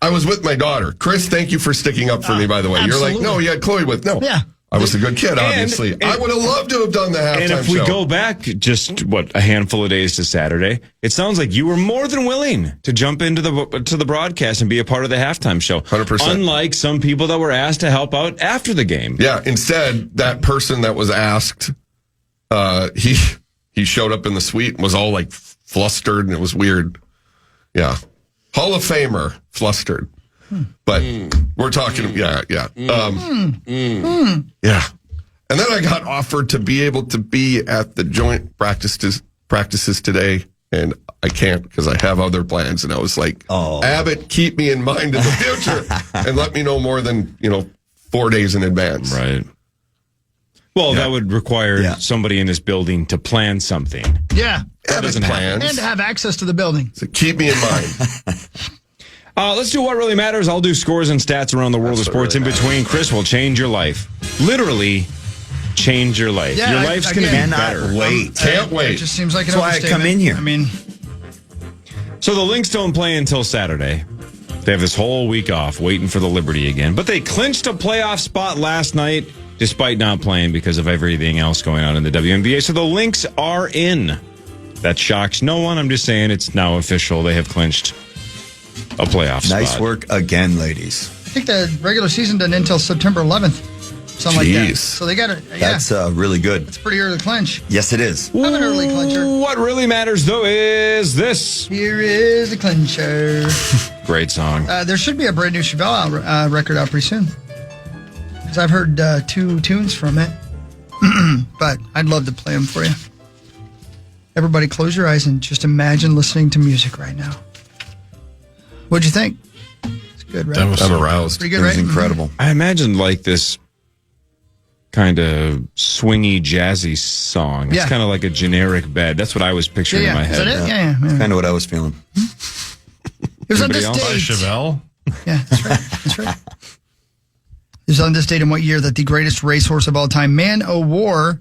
I was with my daughter. Chris, thank you for sticking up for me, by the way. Absolutely. You're like, no, you had Chloe with. No. Yeah. I was a good kid, obviously. I would have loved to have done the halftime show. And if we go back just, a handful of days to Saturday, it sounds like you were more than willing to jump into the broadcast and be a part of the halftime show. 100%. Unlike some people that were asked to help out after the game. Yeah, instead, that person that was asked, he showed up in the suite and was all like flustered, and it was weird. Yeah. Hall of Famer, flustered. But we're talking, yeah. Yeah. And then I got offered to be able to be at the joint practices today, and I can't because I have other plans. And I was like, Abbott, keep me in mind in the future and let me know more than 4 days in advance. Right. Well, that would require somebody in this building to plan something. Yeah. That doesn't happen. And to have access to the building. So keep me in mind. Let's do what really matters. I'll do scores and stats around the world of sports in between. Chris will change your life. Literally change your life. Yeah, your life's going to be better. Wait. Can't wait. It just seems like an That's why I come in here. I mean, so the Lynx don't play until Saturday. They have this whole week off waiting for the Liberty again. But they clinched a playoff spot last night despite not playing because of everything else going on in the WNBA. So the Lynx are in. That shocks no one. I'm just saying it's now official. They have clinched a playoff spot. Nice work again, ladies. I think the regular season doesn't end until September 11th. Something like that. So they got it. Yeah. That's really good. It's pretty early clinch. Yes, it is. I'm an early clincher. What really matters, though, is this. Here is the clincher. Great song. There should be a brand new Chevelle record out pretty soon. Because I've heard 2 tunes from it. But I'd love to play them for you. Everybody close your eyes and just imagine listening to music right now. What'd you think? It's good, right? I'm aroused. Pretty good, it was right? incredible. I imagined like this kind of swingy, jazzy song. It's Yeah. kind of like a generic bed. That's what I was picturing in my Is head. that it? Yeah. Kind of what I was feeling. It was on Anybody this else? By date. Chevelle? Yeah, that's right. That's right. It was on this date in what year that the greatest racehorse of all time, Man O' War,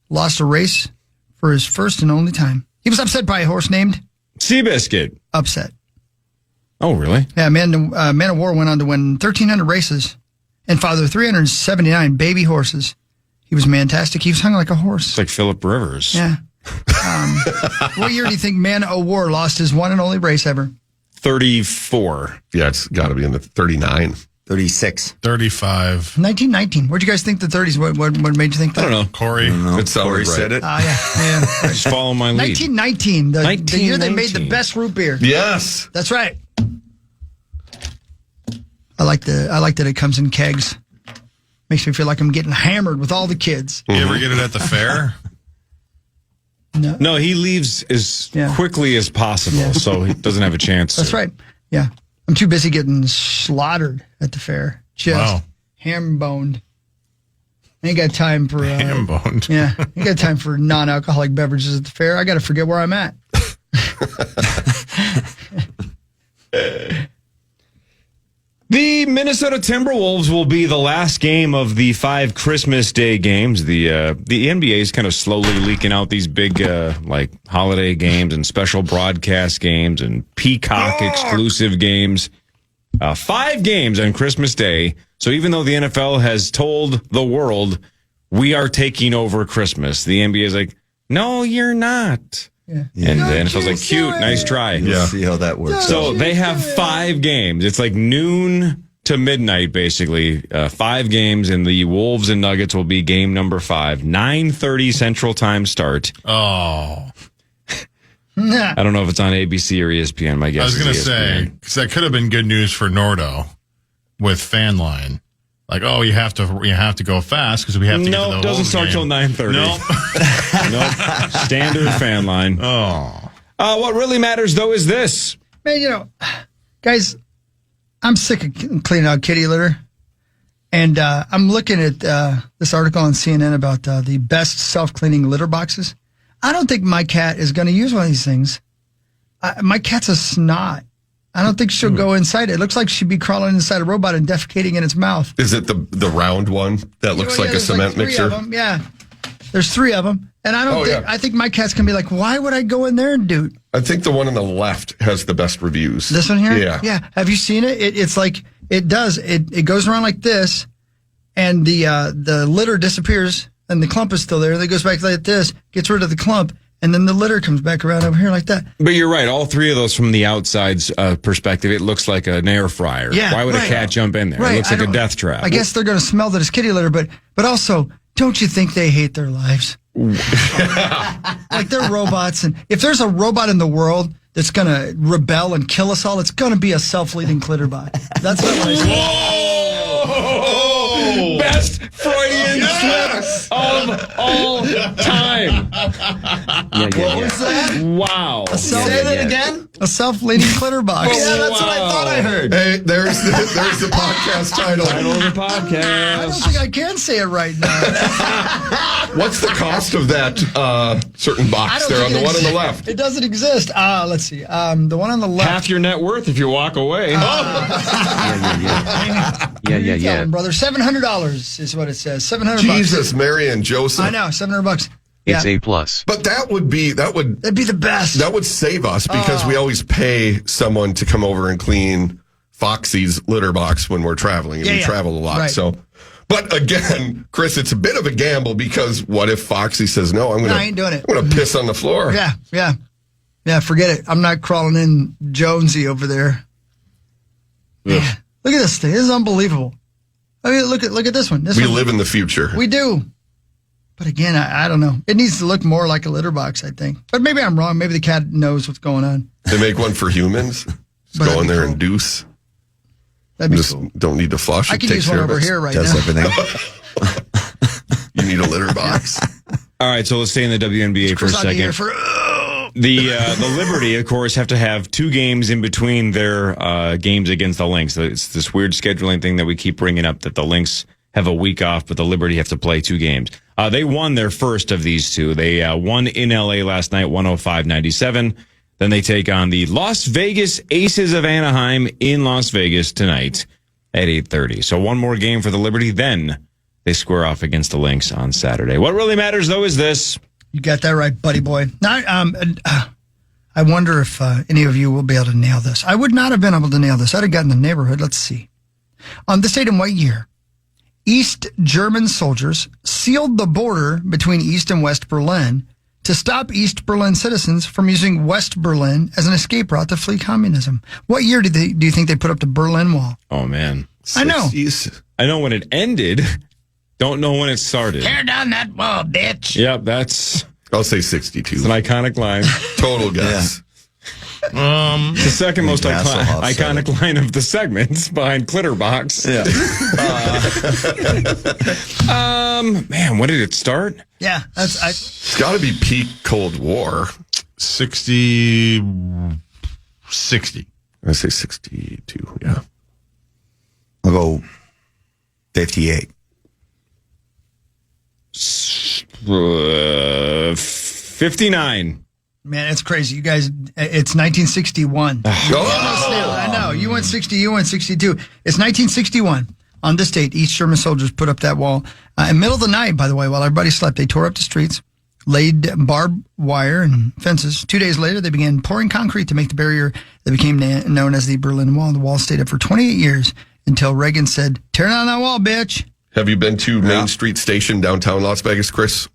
lost a race for his first and only time. He was upset by a horse named Seabiscuit. Upset. Oh, really? Yeah, Man O' War went on to win 1,300 races and father 379 baby horses. He was fantastic. He was hung like a horse. It's like Philip Rivers. Yeah. What year do you think Man O' War lost his one and only race ever? 34. Yeah, it's got to be in the 39. 36. 35. 1919. Where'd you guys think the 30s? What made you think that? I don't know. Corey. It sounded Corey right. said it. Yeah. Just follow my lead. 1919, the year they made the 1919. best root beer. Yes. That's right. I like that it comes in kegs. Makes me feel like I'm getting hammered with all the kids. You ever get it at the fair? No, he leaves as quickly as possible, so he doesn't have a chance. That's right. Yeah. I'm too busy getting slaughtered at the fair. Just ham-boned. Ain't got time for... Ham-boned. Yeah. Ain't got time for non-alcoholic beverages at the fair. I got to forget where I'm at. The Minnesota Timberwolves will be the last game of the 5 Christmas Day games. The NBA is kind of slowly leaking out these big like holiday games and special broadcast games and Peacock exclusive games. 5 games on Christmas Day. So even though the NFL has told the world we are taking over Christmas, the NBA is like, no, you're not. Yeah. And the NFL's like, cute, nice try. We'll see how that works. So they have 5 games. It's like noon to midnight, basically. 5 games, and the Wolves and Nuggets will be game number 5. 9:30 Central Time start. Oh. I don't know if it's on ABC or ESPN. My guess I was going to is say, ESPN. because that could have been good news for Nordo with FanLine. Like, oh, you have to go fast because we have to get to the Nope, doesn't start till 9:30. Nope. Nope. Standard fan line. Oh. What really matters, though, is this. Man, guys, I'm sick of cleaning out kitty litter. And I'm looking at this article on CNN about the best self-cleaning litter boxes. I don't think my cat is going to use one of these things. My cat's a snot. I don't think she'll go inside it. It looks like she'd be crawling inside a robot and defecating in its mouth. Is it the round one that looks like a cement mixer? Of them, yeah. There's 3 of them. And I think my cat's going to be like, why would I go in there and do it? I think the one on the left has the best reviews. This one here? Yeah. Yeah. Have you seen it? It's like, it does. It goes around like this, and the litter disappears, and the clump is still there. And it goes back like this, gets rid of the clump, and then the litter comes back around over here like that. But you're right. All 3 of those from the outside's perspective, it looks like an air fryer. Yeah, Why would right. a cat jump in there? Right. It looks like a death trap. I guess they're going to smell that it's kitty litter, but also, don't you think they hate their lives? Like they're robots, and if there's a robot in the world that's going to rebel and kill us all, it's going to be a self-leading clitter bot. That's what I say. Whoa! Best Freudian-slip of all time. What was that? Wow. Say that again? A self-leading clitter box. Yeah, that's what I thought I heard. Hey, there's the podcast title. Title of the I don't podcast. think I can say it right now. What's the cost of that certain box there on the one on the left? It doesn't exist. Let's see. The one on the left. Half your net worth if you walk away. Yeah, brother. $700 is what it says. $700. Jesus, Mary and Joseph. I know. $700. It's Yeah. A+. But that'd be the best. That would save us because we always pay someone to come over and clean Foxy's litter box when we're traveling, and we travel a lot. Right. So, but again, Chris, it's a bit of a gamble because what if Foxy says no? I ain't doing it. I'm gonna piss on the floor. Yeah. Forget it. I'm not crawling in Jonesy over there. Yeah. Look at this thing. This is unbelievable. I mean, look at this one. We live in the future. We do. But again, I don't know. It needs to look more like a litter box, I think. But maybe I'm wrong. Maybe the cat knows what's going on. They make one for humans. Just But go in that'd be there cool. and deuce. That'd be Just cool. don't need to flush. I It can takes use one care of over it. here right Does now. everything. You need a litter box. All right, so let's stay in the WNBA for a Chris on the air second. for The Liberty, of course, have to have 2 games in between their games against the Lynx. It's this weird scheduling thing that we keep bringing up, that the Lynx have a week off, but the Liberty have to play 2 games. They won their first of these 2. They won in L.A. last night, 105-97. Then they take on the Las Vegas Aces of Anaheim in Las Vegas tonight at 8:30. So one more game for the Liberty, then they square off against the Lynx on Saturday. What really matters, though, is this. You got that right, buddy boy. Now, I wonder if any of you will be able to nail this. I would not have been able to nail this. I'd have gotten the neighborhood. Let's see. On this date in what year? East German soldiers sealed the border between East and West Berlin to stop East Berlin citizens from using West Berlin as an escape route to flee communism. What year do you think they put up the Berlin Wall? Oh, man. I know. 60s. I know when it ended. Don't know when it started. Tear down that wall, bitch. Yep, that's... I'll say 62. It's an iconic line. Total guess. The second most iconic line of the segments behind Clitter Box. Yeah. Man, when did it start? Yeah, It's got to be peak Cold War. 60. I say 62. Yeah. I'll go 58. 59. Man, it's crazy. You guys, it's 1961. I know. You went 60, you went 62. It's 1961. On this date, East German soldiers put up that wall. In the middle of the night, by the way, while everybody slept, they tore up the streets, laid barbed wire and fences. 2 days later, they began pouring concrete to make the barrier that became known as the Berlin Wall. The wall stayed up for 28 years until Reagan said, "Tear down that wall, bitch." Have you been to Main Street Station, downtown Las Vegas, Chris?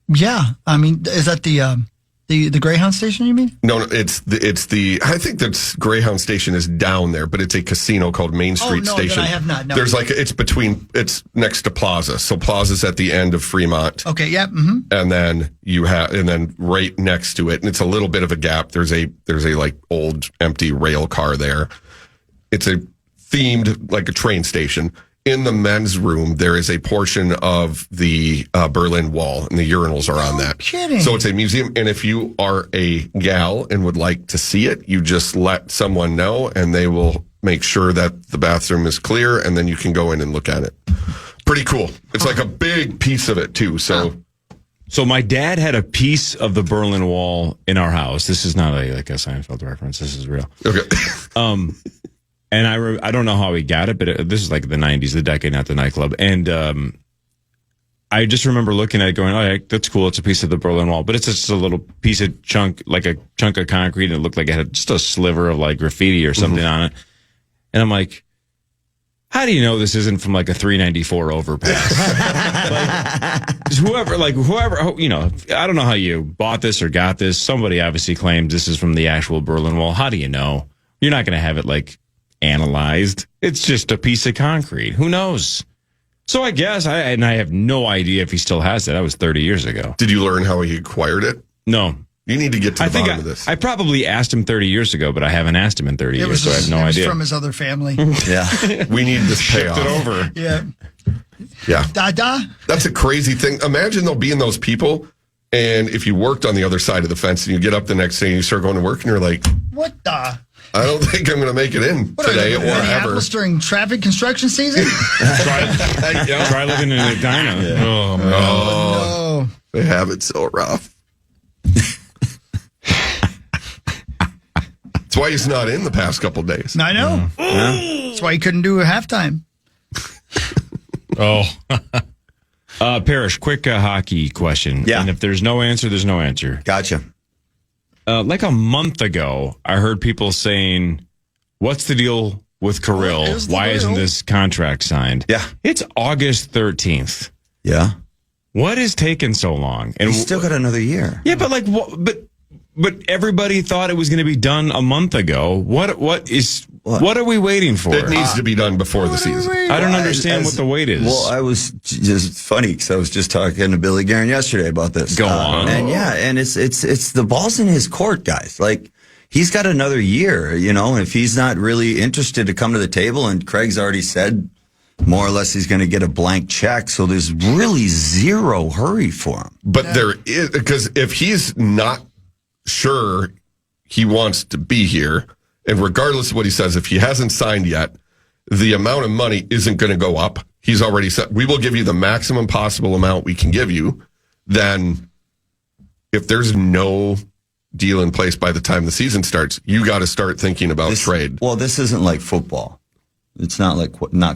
Yeah. I mean, is that the Greyhound station, you mean? No, it's the I think that's Greyhound Station is down there, but it's a casino called Main Street Station. Then I have not. No. There's it's next to Plaza. So Plaza's at the end of Fremont. Okay, yeah. Mm-hmm. And then right next to it, and it's a little bit of a gap, there's a like old empty rail car there. It's a themed like a train station. In the men's room, there is a portion of the Berlin Wall, and the urinals are on that. Kidding. So it's a museum, and if you are a gal and would like to see it, you just let someone know, and they will make sure that the bathroom is clear, and then you can go in and look at it. Pretty cool. It's like a big piece of it, too. So my dad had a piece of the Berlin Wall in our house. This is not like a Seinfeld reference. This is real. Okay. And I don't know how he got it, but this is like the 90s, the decade, not the nightclub. And I just remember looking at it going, oh, yeah, that's cool. It's a piece of the Berlin Wall. But it's just a little piece of chunk, like a chunk of concrete. And it looked like it had just a sliver of like graffiti or something on it. And I'm like, how do you know this isn't from like a 394 overpass? whoever, you know, I don't know how you bought this or got this. Somebody obviously claims this is from the actual Berlin Wall. How do you know? You're not going to have it like analyzed. It's just a piece of concrete. Who knows? So I guess I have no idea if he still has it. That was 30 years ago. Did you learn how he acquired it? No. You need to get to the bottom of this. I probably asked him 30 years ago, but I haven't asked him in 30 years, so I have no idea. It was from his other family. Yeah. We need this payoff. Shift it over. Yeah. Yeah. Da-da. That's a crazy thing. Imagine though being those people, and if you worked on the other side of the fence and you get up the next day and you start going to work and you're like, what the? I don't think I'm going to make it in today or ever. During traffic construction season? Try living in a dino. Yeah. Oh, man. Oh, no. They have it so rough. That's why he's not in the past couple days. I know. That's why he couldn't do a halftime. Parrish, quick hockey question. Yeah. And if there's no answer, there's no answer. Gotcha. Like a month ago, I heard people saying, what's the deal with Kirill? Why isn't this contract signed? Yeah. It's August 13th. Yeah. What is taking so long? And he's still got another year. Yeah, but like, but everybody thought it was going to be done a month ago. What are we waiting for? It needs to be done before the season. I don't understand what the wait is. Well, I was just funny because I was just talking to Billy Guerin yesterday about this. Go on. And it's the ball's in his court, guys. Like, he's got another year, you know, and if he's not really interested to come to the table, and Craig's already said more or less he's going to get a blank check, so there's really zero hurry for him. But there is, because if he's not sure he wants to be here, and regardless of what he says, if he hasn't signed yet, the amount of money isn't going to go up. He's already said, we will give you the maximum possible amount we can give you. Then if there's no deal in place by the time the season starts, you got to start thinking about trade. Well, this isn't like football. It's not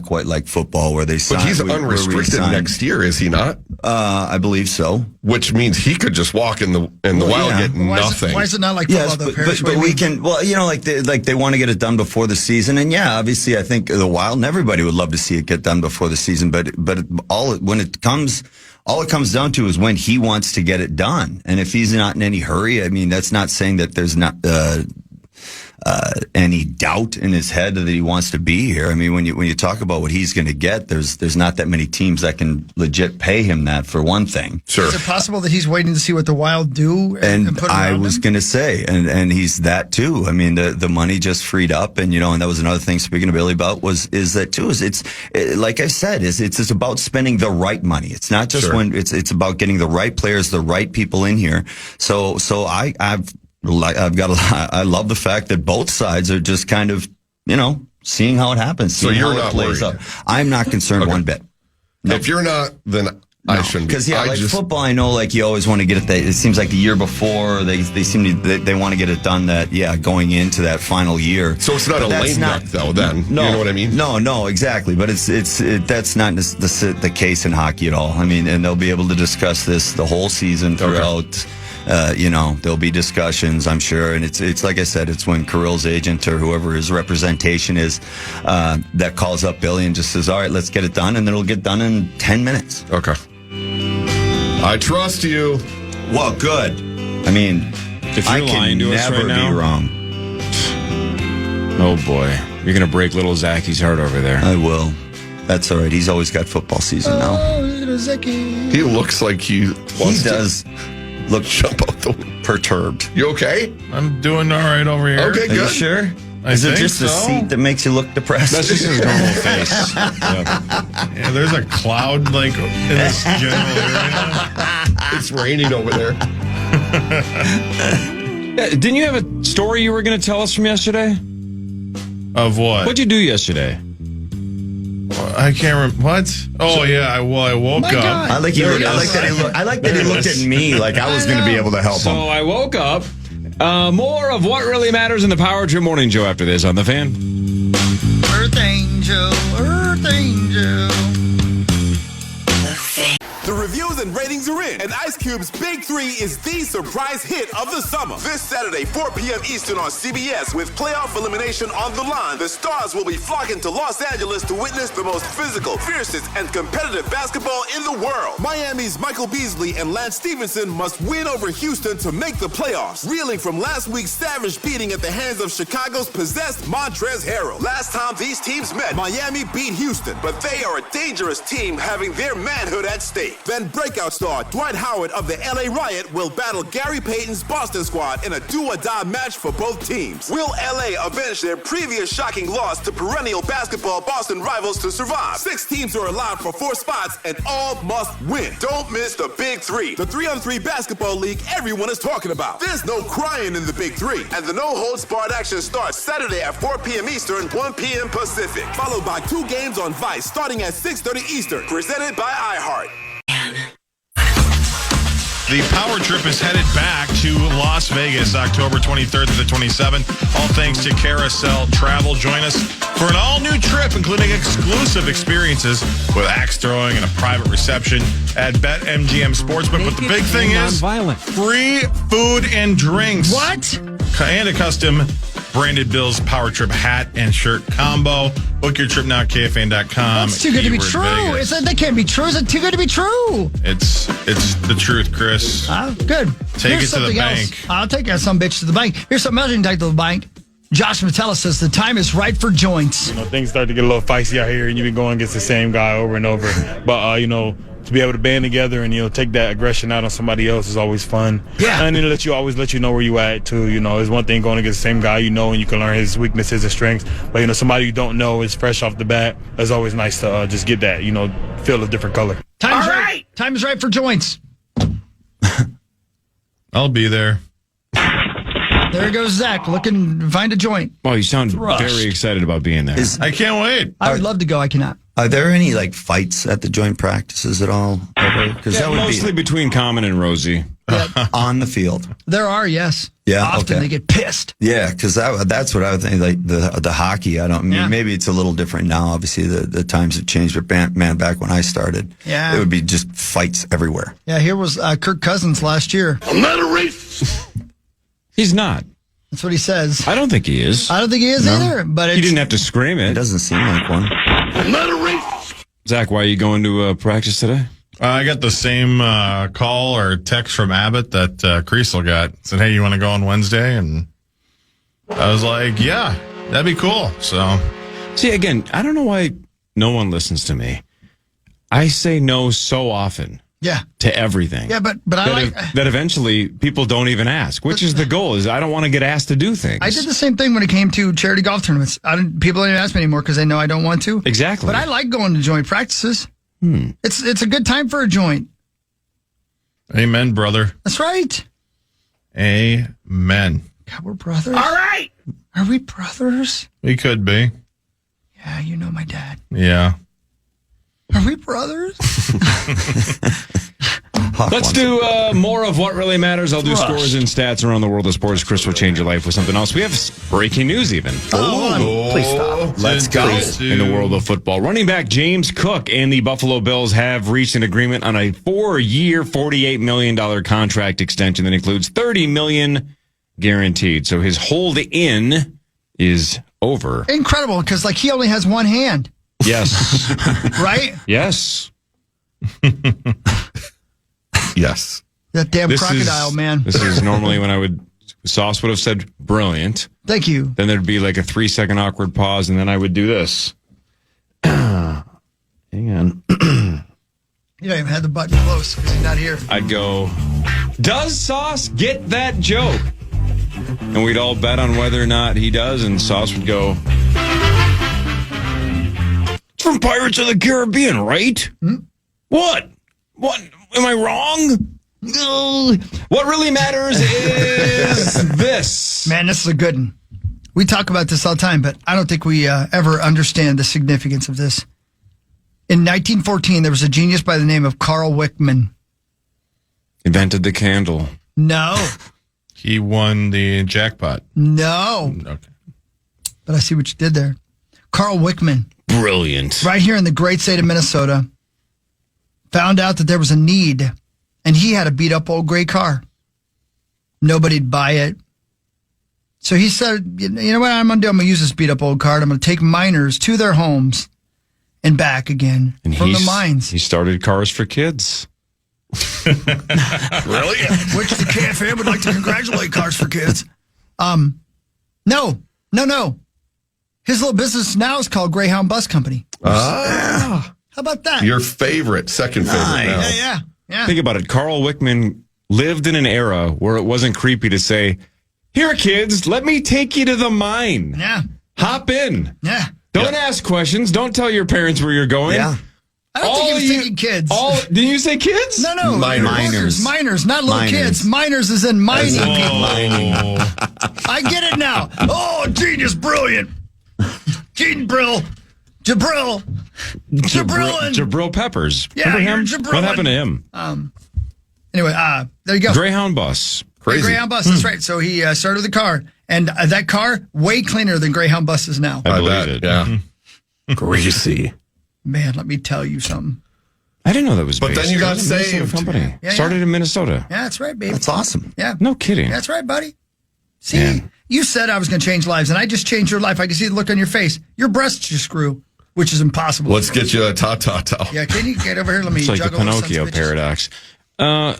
quite like football where they sign. But he's unrestricted next year, is he not? I believe so. Which means he could just walk in the wild and get nothing. Why is it not like football? Yes, but we can. Well, like they want to get it done before the season, and obviously, I think the Wild and everybody would love to see it get done before the season. But all it comes down to is when he wants to get it done, and if he's not in any hurry, I mean, that's not saying that there's not any doubt in his head that he wants to be here. I mean, when you talk about what he's going to get, there's not that many teams that can legit pay him that, for one thing. Sure. Is it possible that he's waiting to see what the Wild do? And put I was going to say, and he's that too. I mean, the money just freed up, and and that was another thing. Speaking to Billy about is that too. It's like I said, it's about spending the right money. It's not just when it's about getting the right players, the right people in here. So I love the fact that both sides are just kind of, seeing how it happens. So you're not worried? I'm not concerned one bit. No. If you're not, then I shouldn't be. Because like football, I know you always want to get it. It seems like the year before they want to get it done going into that final year. So it's not a lame duck though. Then no, you know what I mean? No, exactly. But that's not the case in hockey at all. I mean, and they'll be able to discuss this the whole season throughout. Okay. There'll be discussions, I'm sure, and it's like I said, it's when Kirill's agent or whoever his representation is that calls up Billy and just says, "All right, let's get it done," and then it'll get done in 10 minutes. Okay. I trust you. Well, good. I mean, if you're lying to us right now, be wrong. Oh boy, you're gonna break little Zacky's heart over there. I will. That's all right. He's always got football season now. Little Zachy. He looks like he does. Look, jump out the perturbed. You okay? I'm doing all right over here. Okay, good. Are you sure? Is it just the seat that makes you look depressed? That's just his normal face. Yeah, there's a cloud in this general area. It's raining over there. Didn't you have a story you were going to tell us from yesterday? Of what? What'd you do yesterday? I can't remember. What? Oh, yeah. I woke up. I like that he looked at me like I was going to be able to help him. So I woke up. More of what really matters in the Power Trip Morning Show after this on The Fan. Earth Angel, Earth Angel. The reviews and ratings are in, and Ice Cube's Big 3 is the surprise hit of the summer. This Saturday, 4 p.m. Eastern on CBS, with playoff elimination on the line, the stars will be flocking to Los Angeles to witness the most physical, fiercest, and competitive basketball in the world. Miami's Michael Beasley and Lance Stevenson must win over Houston to make the playoffs, reeling from last week's savage beating at the hands of Chicago's possessed Montrezl Harrell. Last time these teams met, Miami beat Houston, but they are a dangerous team having their manhood at stake. Then breakout star Dwight Howard of the LA Riot will battle Gary Payton's Boston squad in a do-or-die match for both teams. Will LA avenge their previous shocking loss to perennial basketball Boston rivals to survive? 6 teams are allowed for 4 spots and all must win. Don't miss the Big 3, the 3-on-3 basketball league everyone is talking about. There's no crying in the Big 3, and the no-holds-barred action starts Saturday at 4 p.m. Eastern, 1 p.m. Pacific, followed by 2 games on Vice starting at 6:30 Eastern, presented by iHeart. The Power Trip is headed back to Las Vegas, October 23rd to the 27th. All thanks to Carousel Travel. Join us for an all-new trip, including exclusive experiences with axe throwing and a private reception at BetMGM Sportsbook. But the big thing is free food and drinks. What? And a custom branded Bill's Power Trip hat and shirt combo. Book your trip now at KFAN.com. That's too good to be true. That can't be true. Is it too good to be true? It's the truth, Chris. Good. Take it to the bank. I'll take that some bitch to the bank. Here's something else you can take to the bank. Josh Matella says the time is right for joints. Things start to get a little feisty out here, and you've been going against the same guy over and over. But, to be able to band together and, take that aggression out on somebody else is always fun. Yeah. And then always let you know where you at, too. It's one thing going against the same guy, and you can learn his weaknesses and strengths. But, somebody you don't know is fresh off the bat. It's always nice to just get that, feel a different color. Time's right. Time is right for joints. I'll be there. There goes Zach. Find a joint. Well, you sound Rush. very excited about being there. I can't wait. I would love to go. I cannot. Are there any like fights at the joint practices at all? Because that would mostly between Common and Rosie. On the field. There are, yes. Yeah, Often okay. they get pissed. Yeah, because that's what I would think. Like the hockey, maybe it's a little different now. Obviously, the times have changed. But back when I started, it would be just fights everywhere. Yeah, here was Kirk Cousins last year. I'm not a racist. He's not. That's what he says. I don't think he is. I don't think he is either. But he didn't have to scream it. It doesn't seem like one. I'm not a racist. Zach, why are you going to practice today? I got the same call or text from Abbott that Creasel got. Said, hey, you want to go on Wednesday? And I was like, yeah, that'd be cool. So, see, again, I don't know why no one listens to me. I say no so often. Yeah. To everything. Yeah, but I like that eventually people don't even ask, which is the goal. Is I don't want to get asked to do things. I did the same thing when it came to charity golf tournaments. People don't even ask me anymore because they know I don't want to. Exactly. But I like going to joint practices. It's a good time for a joint. Amen, brother. That's right. Amen. God, we're brothers. All right. Are we brothers? We could be. Yeah, you know my dad. Yeah. Are we brothers? Let's do more of what really matters. I'll do scores and stats around the world of sports. Chris will change your life with something else. We have breaking news even. Please stop. Let's go. In the world of football, running back James Cook and the Buffalo Bills have reached an agreement on a 4-year, $48 million contract extension that includes $30 million guaranteed. So his hold in is over. Incredible, because he only has one hand. Yes. Right? Yes. Yes. That damn crocodile, man. This is normally when Sauce would have said brilliant. Thank you. Then there'd be like a 3-second awkward pause, and then I would do this. Hang on. You don't even have the button close because he's not here. I'd go, does Sauce get that joke? And we'd all bet on whether or not he does, and Sauce would go, it's from Pirates of the Caribbean, right? What? Am I wrong? What really matters is this. Man, this is a good one. We talk about this all the time, but I don't think we ever understand the significance of this. In 1914, there was a genius by the name of Carl Wickman. Invented the candle. No. He won the jackpot. No. Okay. But I see what you did there. Carl Wickman. Brilliant. Right here in the great state of Minnesota. Found out that there was a need, and he had a beat-up old gray car. Nobody'd buy it. So he said, you know what I'm going to do? I'm going to use this beat-up old car, and I'm going to take miners to their homes and back again from the mines. He started Cars for Kids. Really? Which the KFAN would like to congratulate Cars for Kids. No. His little business now is called Greyhound Bus Company. Ah. How about that? Your second favorite now. Yeah. Think about it. Carl Wickman lived in an era where it wasn't creepy to say, here, kids, let me take you to the mine. Yeah. Hop in. Yeah. Don't ask questions. Don't tell your parents where you're going. Yeah. I don't think he was thinking kids. Did you say kids? No. Miners. Miners, not little kids. Miners is in mining people. I get it now. Oh, genius, brilliant. Gene Brill. Jabril Peppers. Yeah, Remember him? Jabrillin. What happened to him? Anyway, there you go. Greyhound bus. Crazy. Greyhound bus, that's right. So he started the car, and that car, way cleaner than Greyhound buses now. I believe it. Yeah. Greasy. Man, let me tell you something. I didn't know that was But based. then you got It was a Minnesota saved. company. Yeah. Started in Minnesota. Yeah, that's right, baby. That's awesome. Yeah. No kidding. That's right, buddy. See, Man. you said I was going to change lives, and I just changed your life. I can see the look on your face. Your breasts just grew, which is impossible. Let's get you a ta-ta-ta. Yeah, can you get over here? Let me It's like the juggle with some Pinocchio bitches. paradox. So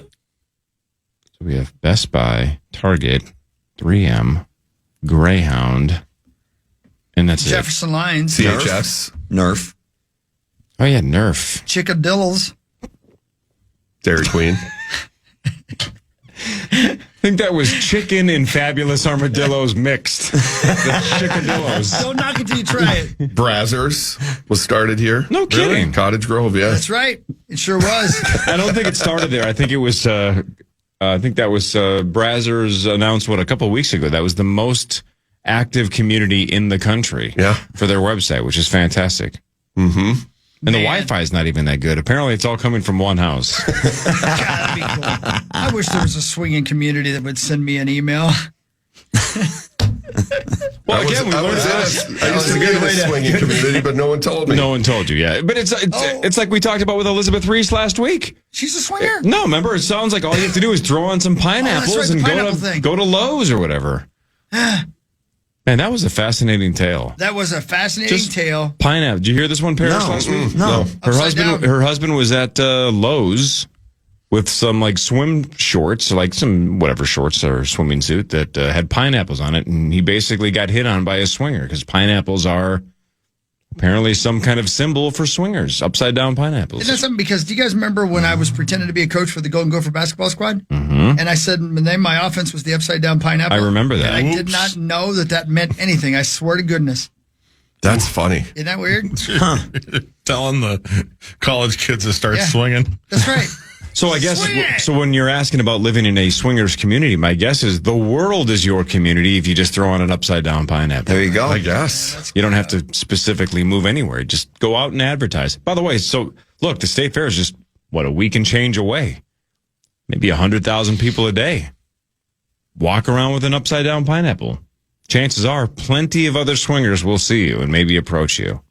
we have Best Buy, Target, 3M, Greyhound, and that's Jefferson Lines. CHS. Nerf. it. Oh, yeah, Nerf. Chickadillos. Dairy Queen. I think that was chicken and fabulous armadillos mixed. The chickadillos. Don't knock it till you try it. Brazzers was started here. No kidding. Cottage Grove, yeah. That's right. It sure was. I don't think it started there. I think it was I think that was Brazzers announced a couple of weeks ago. That was the most active community in the country for their website, which is fantastic. Mm-hmm. And the Wi-Fi is not even that good. Apparently, it's all coming from one house. God, that'd be cool. I wish there was a swinging community that would send me an email. Well, I used to be in a swinging community, but no one told me. No one told you, yeah. But it's like we talked about with Elizabeth Reese last week. She's a swinger? No, remember, it sounds like all you have to do is throw on some pineapples and go to Lowe's or whatever. Man, that was a fascinating tale. That was a fascinating tale. Pineapple. Did you hear this one, Paris, last week? No. Her husband was at Lowe's with some like swim shorts, like some whatever shorts or swimming suit that had pineapples on it, and he basically got hit on by a swinger because pineapples are apparently some kind of symbol for swingers, upside down pineapples. Isn't that something? Because do you guys remember when I was pretending to be a coach for the Golden Gopher basketball squad? Mm-hmm. And I said the name of my offense was the upside down pineapple? I remember that. And I did not know that meant anything. I swear to goodness. That's funny. Isn't that weird? Telling the college kids to start swinging. That's right. So I guess, so when you're asking about living in a swingers community, my guess is the world is your community if you just throw on an upside down pineapple. There you go. I guess. You don't have to specifically move anywhere. Just go out and advertise. By the way, so look, the state fair is just, a week and change away. Maybe 100,000 people a day. Walk around with an upside down pineapple. Chances are plenty of other swingers will see you and maybe approach you.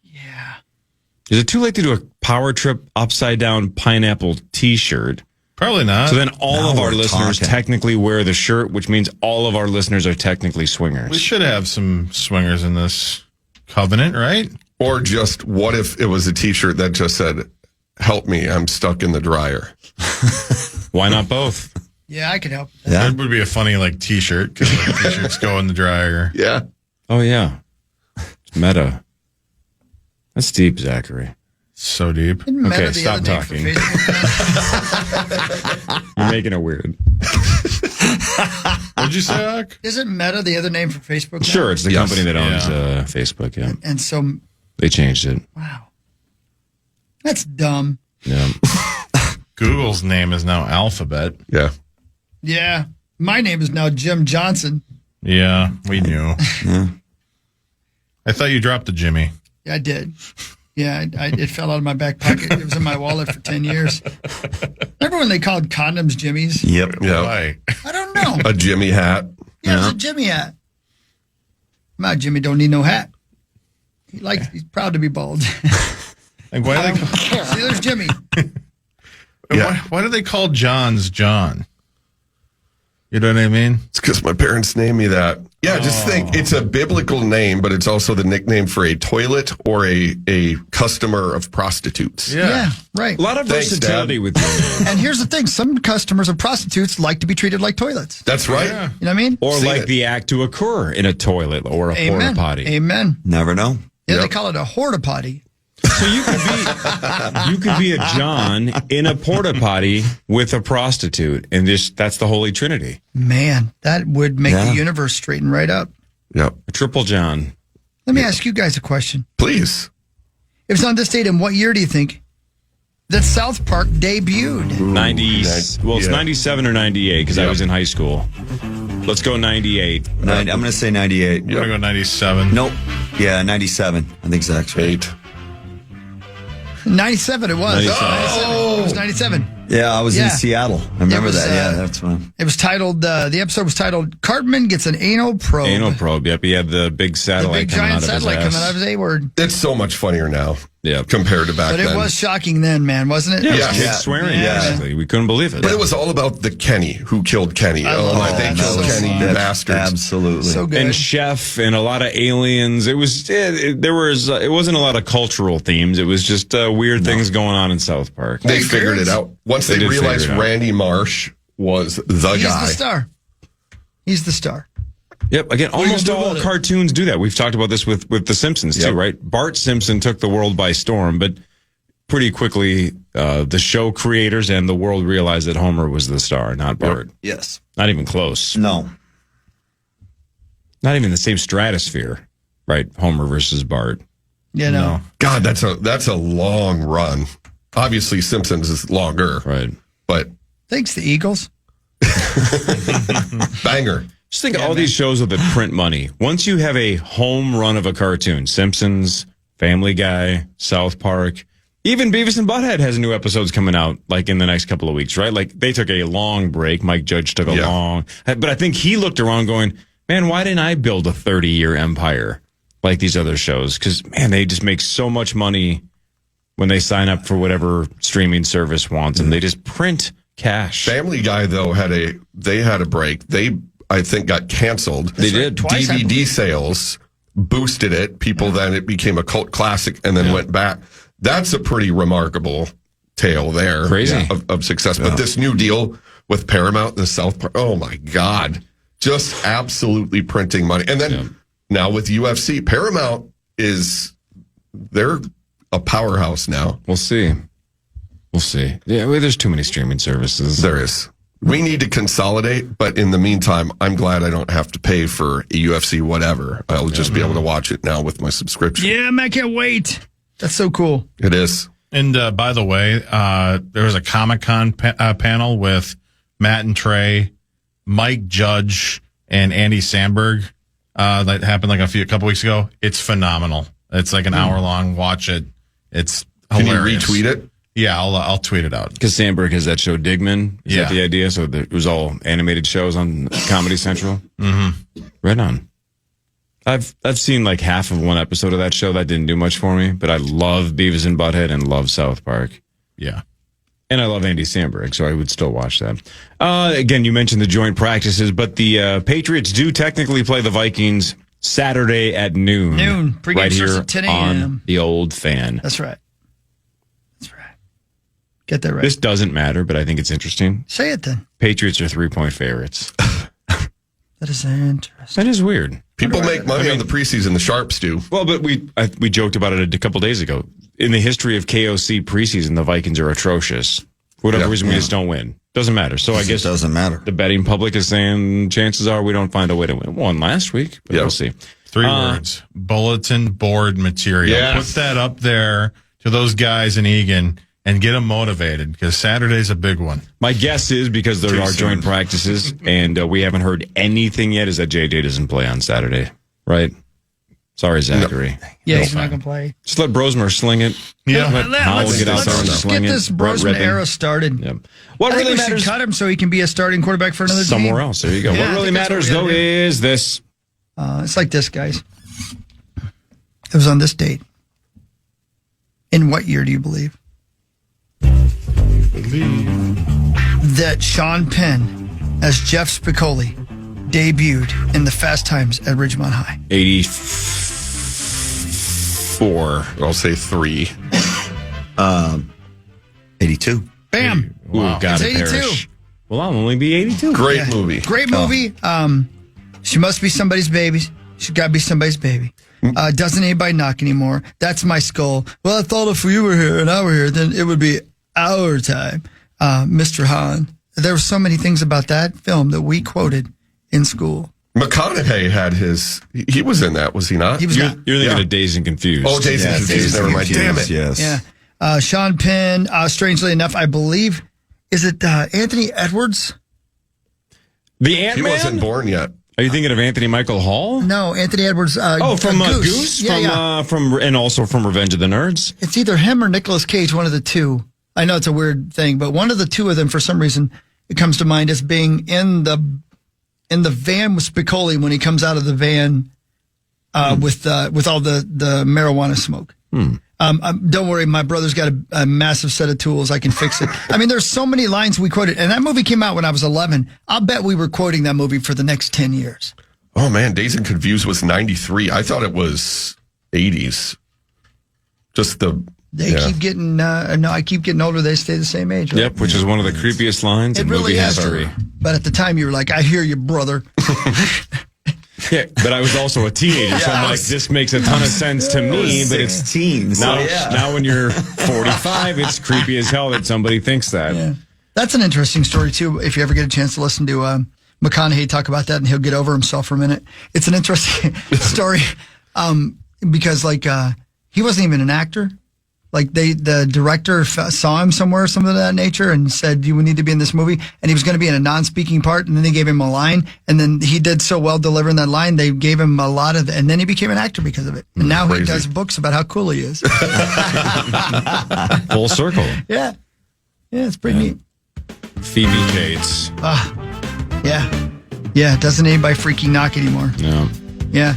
Is it too late to do a Power Trip upside down pineapple T-shirt? Probably not. So then all of our listeners technically wear the shirt, which means all of our listeners are technically swingers. We should have some swingers in this covenant, right? Or just what if it was a T-shirt that just said, "Help me, I'm stuck in the dryer." Why not both? Yeah, I could help. Yeah. It would be a funny T-shirt because T-shirts go in the dryer. Yeah. Oh yeah. It's meta. That's deep, Zachary. So deep. Okay, stop talking. You're making it weird. What'd you say, Zach? Isn't Meta the other name for Facebook now? Sure, it's the company that owns Facebook, yeah. And so... They changed it. Wow. That's dumb. Yeah. Google's name is now Alphabet. Yeah. Yeah. My name is now Jim Johnson. Yeah, we knew. I thought you dropped the Jimmy. Yeah, I did. Yeah, it fell out of my back pocket. It was in my wallet for 10 years. Remember when they called condoms Jimmies? Yep. Why? I don't know. A Jimmy hat. Yeah, it was a Jimmy hat. My Jimmy don't need no hat. He's proud to be bald. And why do they See, there's Jimmy. Why do they call John's John? You know what I mean? It's because my parents named me that. Yeah, just think it's a biblical name, but it's also the nickname for a toilet or a customer of prostitutes. Yeah, right. A lot of versatility with you. And here's the thing. Some customers of prostitutes like to be treated like toilets. That's right. You know what I mean? Or the act to occur in a toilet or a porta potty. Amen. Never know. Yeah, they call it a horta potty. So you could be a John in a porta potty with a prostitute, and that's the Holy Trinity. Man, that would make the universe straighten right up. Yep. A triple John. Let me ask you guys a question. Please. It was on this date, in what year do you think that South Park debuted? It's 97 or 98 because I was in high school. Let's go 98. I'm going to say 98. I'm going to go 97. Nope. Yeah, 97. I think Zach's right. 97 it was. 97. It was 97. Yeah, I was in Seattle. I remember that. Yeah, that's fun. It was titled, the episode was titled, Cartman Gets an Anal Probe. Anal probe, yep. He had the big satellite coming out of his ass. The big giant satellite coming out of his A-word. It's so much funnier now compared to back then. But it was shocking then, man, wasn't it? Yeah, kids swearing, basically. We couldn't believe it. But it was all about the Kenny, who killed Kenny. They killed Kenny, you bastards. Absolutely. So good. And Chef and a lot of aliens. It wasn't a lot of cultural themes. It was just weird things going on in South Park. They figured it out. Once they realized Randy Marsh was the guy. He's the star. He's the star. Yep. Again, almost all cartoons do that. We've talked about this with The Simpsons too, right? Bart Simpson took the world by storm, but pretty quickly the show creators and the world realized that Homer was the star, not Bart. Yes. Not even close. No. Not even the same stratosphere, right? Homer versus Bart. Yeah, no. God, that's a long run. Obviously, Simpsons is longer. Right. But thanks, the Eagles. Banger. Just think of all these shows that print money. Once you have a home run of a cartoon, Simpsons, Family Guy, South Park, even Beavis and Butthead has new episodes coming out like in the next couple of weeks, right? Like they took a long break. Mike Judge took a long, but I think he looked around going, man, why didn't I build a 30-year empire like these other shows? Because, man, they just make so much money when they sign up for whatever streaming service wants, and they just print cash. Family Guy, though, had a break. They, I think, got canceled. They did. Twice, DVD sales boosted it. People then it became a cult classic and then went back. That's a pretty remarkable tale there. Crazy. Of success. But this new deal with Paramount and the South Park, oh my God. Just absolutely printing money. And then now with UFC, Paramount they're a powerhouse now. We'll see. Yeah, well, there's too many streaming services. There is. We need to consolidate, but in the meantime, I'm glad I don't have to pay for a UFC whatever. I'll just be able to watch it now with my subscription. Yeah, man, I can't wait. That's so cool. It is. And by the way, there was a Comic-Con panel with Matt and Trey, Mike Judge, and Andy Samberg that happened like a couple weeks ago. It's phenomenal. It's like an hour long. Watch it. It's hilarious. Can you retweet it? Yeah, I'll tweet it out. Because Sandberg has that show Digman. Is that the idea? So it was all animated shows on Comedy Central. Mm-hmm. Right on. I've seen like half of one episode of that show. That didn't do much for me, but I love Beavis and Butthead and love South Park. Yeah. And I love Andy Samberg, so I would still watch that. Again, you mentioned the joint practices, but the Patriots do technically play the Vikings Saturday at noon. Pre-game right starts here at 10 a.m. on the Old Fan. That's right. Get that right. This doesn't matter, but I think it's interesting. Say it then. Patriots are 3-point favorites. That is interesting. That is weird. People make money on the preseason. The Sharps do. Well, but we joked about it a couple days ago. In the history of KOC preseason, the Vikings are atrocious. For whatever reason, we just don't win. Doesn't matter. So I guess it doesn't matter. The betting public is saying chances are we don't find a way to win. Won last week, but we'll see. 3 words. Bulletin board material. Yes. Put that up there to those guys in Egan and get them motivated because Saturday's a big one. My guess is because there are joint practices and we haven't heard anything yet is that JJ doesn't play on Saturday, right? Sorry, Zachary. No. Yeah, he's not going to play. Just let Brosmer sling it. Yeah. Let Howell get out there and sling it. Get this Brosman era started. Yep. What really matters? Should cut him so he can be a starting quarterback for another team. Somewhere else. There you go. Yeah, what really matters, though, is this. It's like this, guys. It was on this date. In what year do you believe? That Sean Penn as Jeff Spicoli debuted in the Fast Times at Ridgemont High. 84. I'll say 3. 82. Bam. Wow. Got it, 82. Parrish. Well, I'll only be 82. Great movie. Great movie. She must be somebody's baby. She got to be somebody's baby. Doesn't anybody knock anymore? That's my skull. Well, I thought if you were here and I were here, then it would be our time. Mr. Hahn. There were so many things about that film that we quoted in school. McConaughey had he was in that, was he not? He was not. You're thinking of Dazed and Confused. Oh, Dazed and Confused. Never mind. Damn it. Yes. Yeah. Sean Penn, strangely enough, I believe, is it Anthony Edwards? The Ant-Man? He wasn't born yet. Are you thinking of Anthony Michael Hall? No, Anthony Edwards. From Goose. Yeah, and also from Revenge of the Nerds. It's either him or Nicolas Cage, one of the two. I know it's a weird thing, but one of the two of them, for some reason, it comes to mind as being in the van with Spicoli when he comes out of the van with all the marijuana smoke. Don't worry, my brother's got a massive set of tools. I can fix it. I mean, there's so many lines we quoted, and that movie came out when I was 11. I'll bet we were quoting that movie for the next 10 years. Oh man, Dazed and Confused was 93. I thought it was 80s. Just keep getting I keep getting older. They stay the same age. Right? Yep, which is one of the creepiest lines in movie history. But at the time, you were like, "I hear you, brother." Yeah, but I was also a teenager, so I'm like, this makes a ton of sense to me. But it's teens. Now when you're 45, it's creepy as hell that somebody thinks that. Yeah. That's an interesting story too. If you ever get a chance to listen to McConaughey talk about that, and he'll get over himself for a minute. It's an interesting story because he wasn't even an actor. Like the director saw him somewhere, something of that nature, and said, "You need to be in this movie." And he was going to be in a non-speaking part, and then they gave him a line, and then he did so well delivering that line, they gave him a lot of, and then he became an actor because of it. And now he does books about how cool he is. Full circle. Yeah, it's pretty neat. Phoebe Cates. Yeah. Doesn't anybody freaking knock anymore? No. Yeah.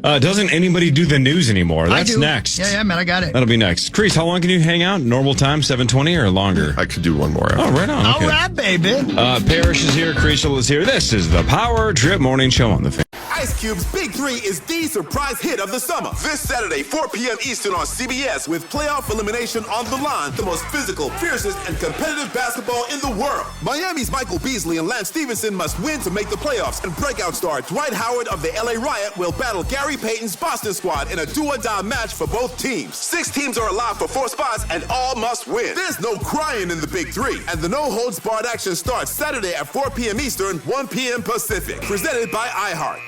Doesn't anybody do the news anymore? That's next. Yeah, man, I got it. That'll be next. Chris, how long can you hang out? Normal time, 7:20 or longer? I could do one more. Oh, right on. Okay. All right, baby. Parrish is here. Creasel is here. This is the Power Trip Morning Show on the Fan. Ice Cube's Big 3 is the surprise hit of the summer. This Saturday, 4 p.m. Eastern on CBS with playoff elimination on the line. The most physical, fiercest, and competitive basketball in the world. Miami's Michael Beasley and Lance Stevenson must win to make the playoffs. And breakout star Dwight Howard of the LA Riot will battle Gary Payton's Boston squad in a do-or-die match for both teams. 6 teams are alive for 4 spots and all must win. There's no crying in the Big 3. And the no-holds-barred action starts Saturday at 4 p.m. Eastern, 1 p.m. Pacific. Presented by iHeart.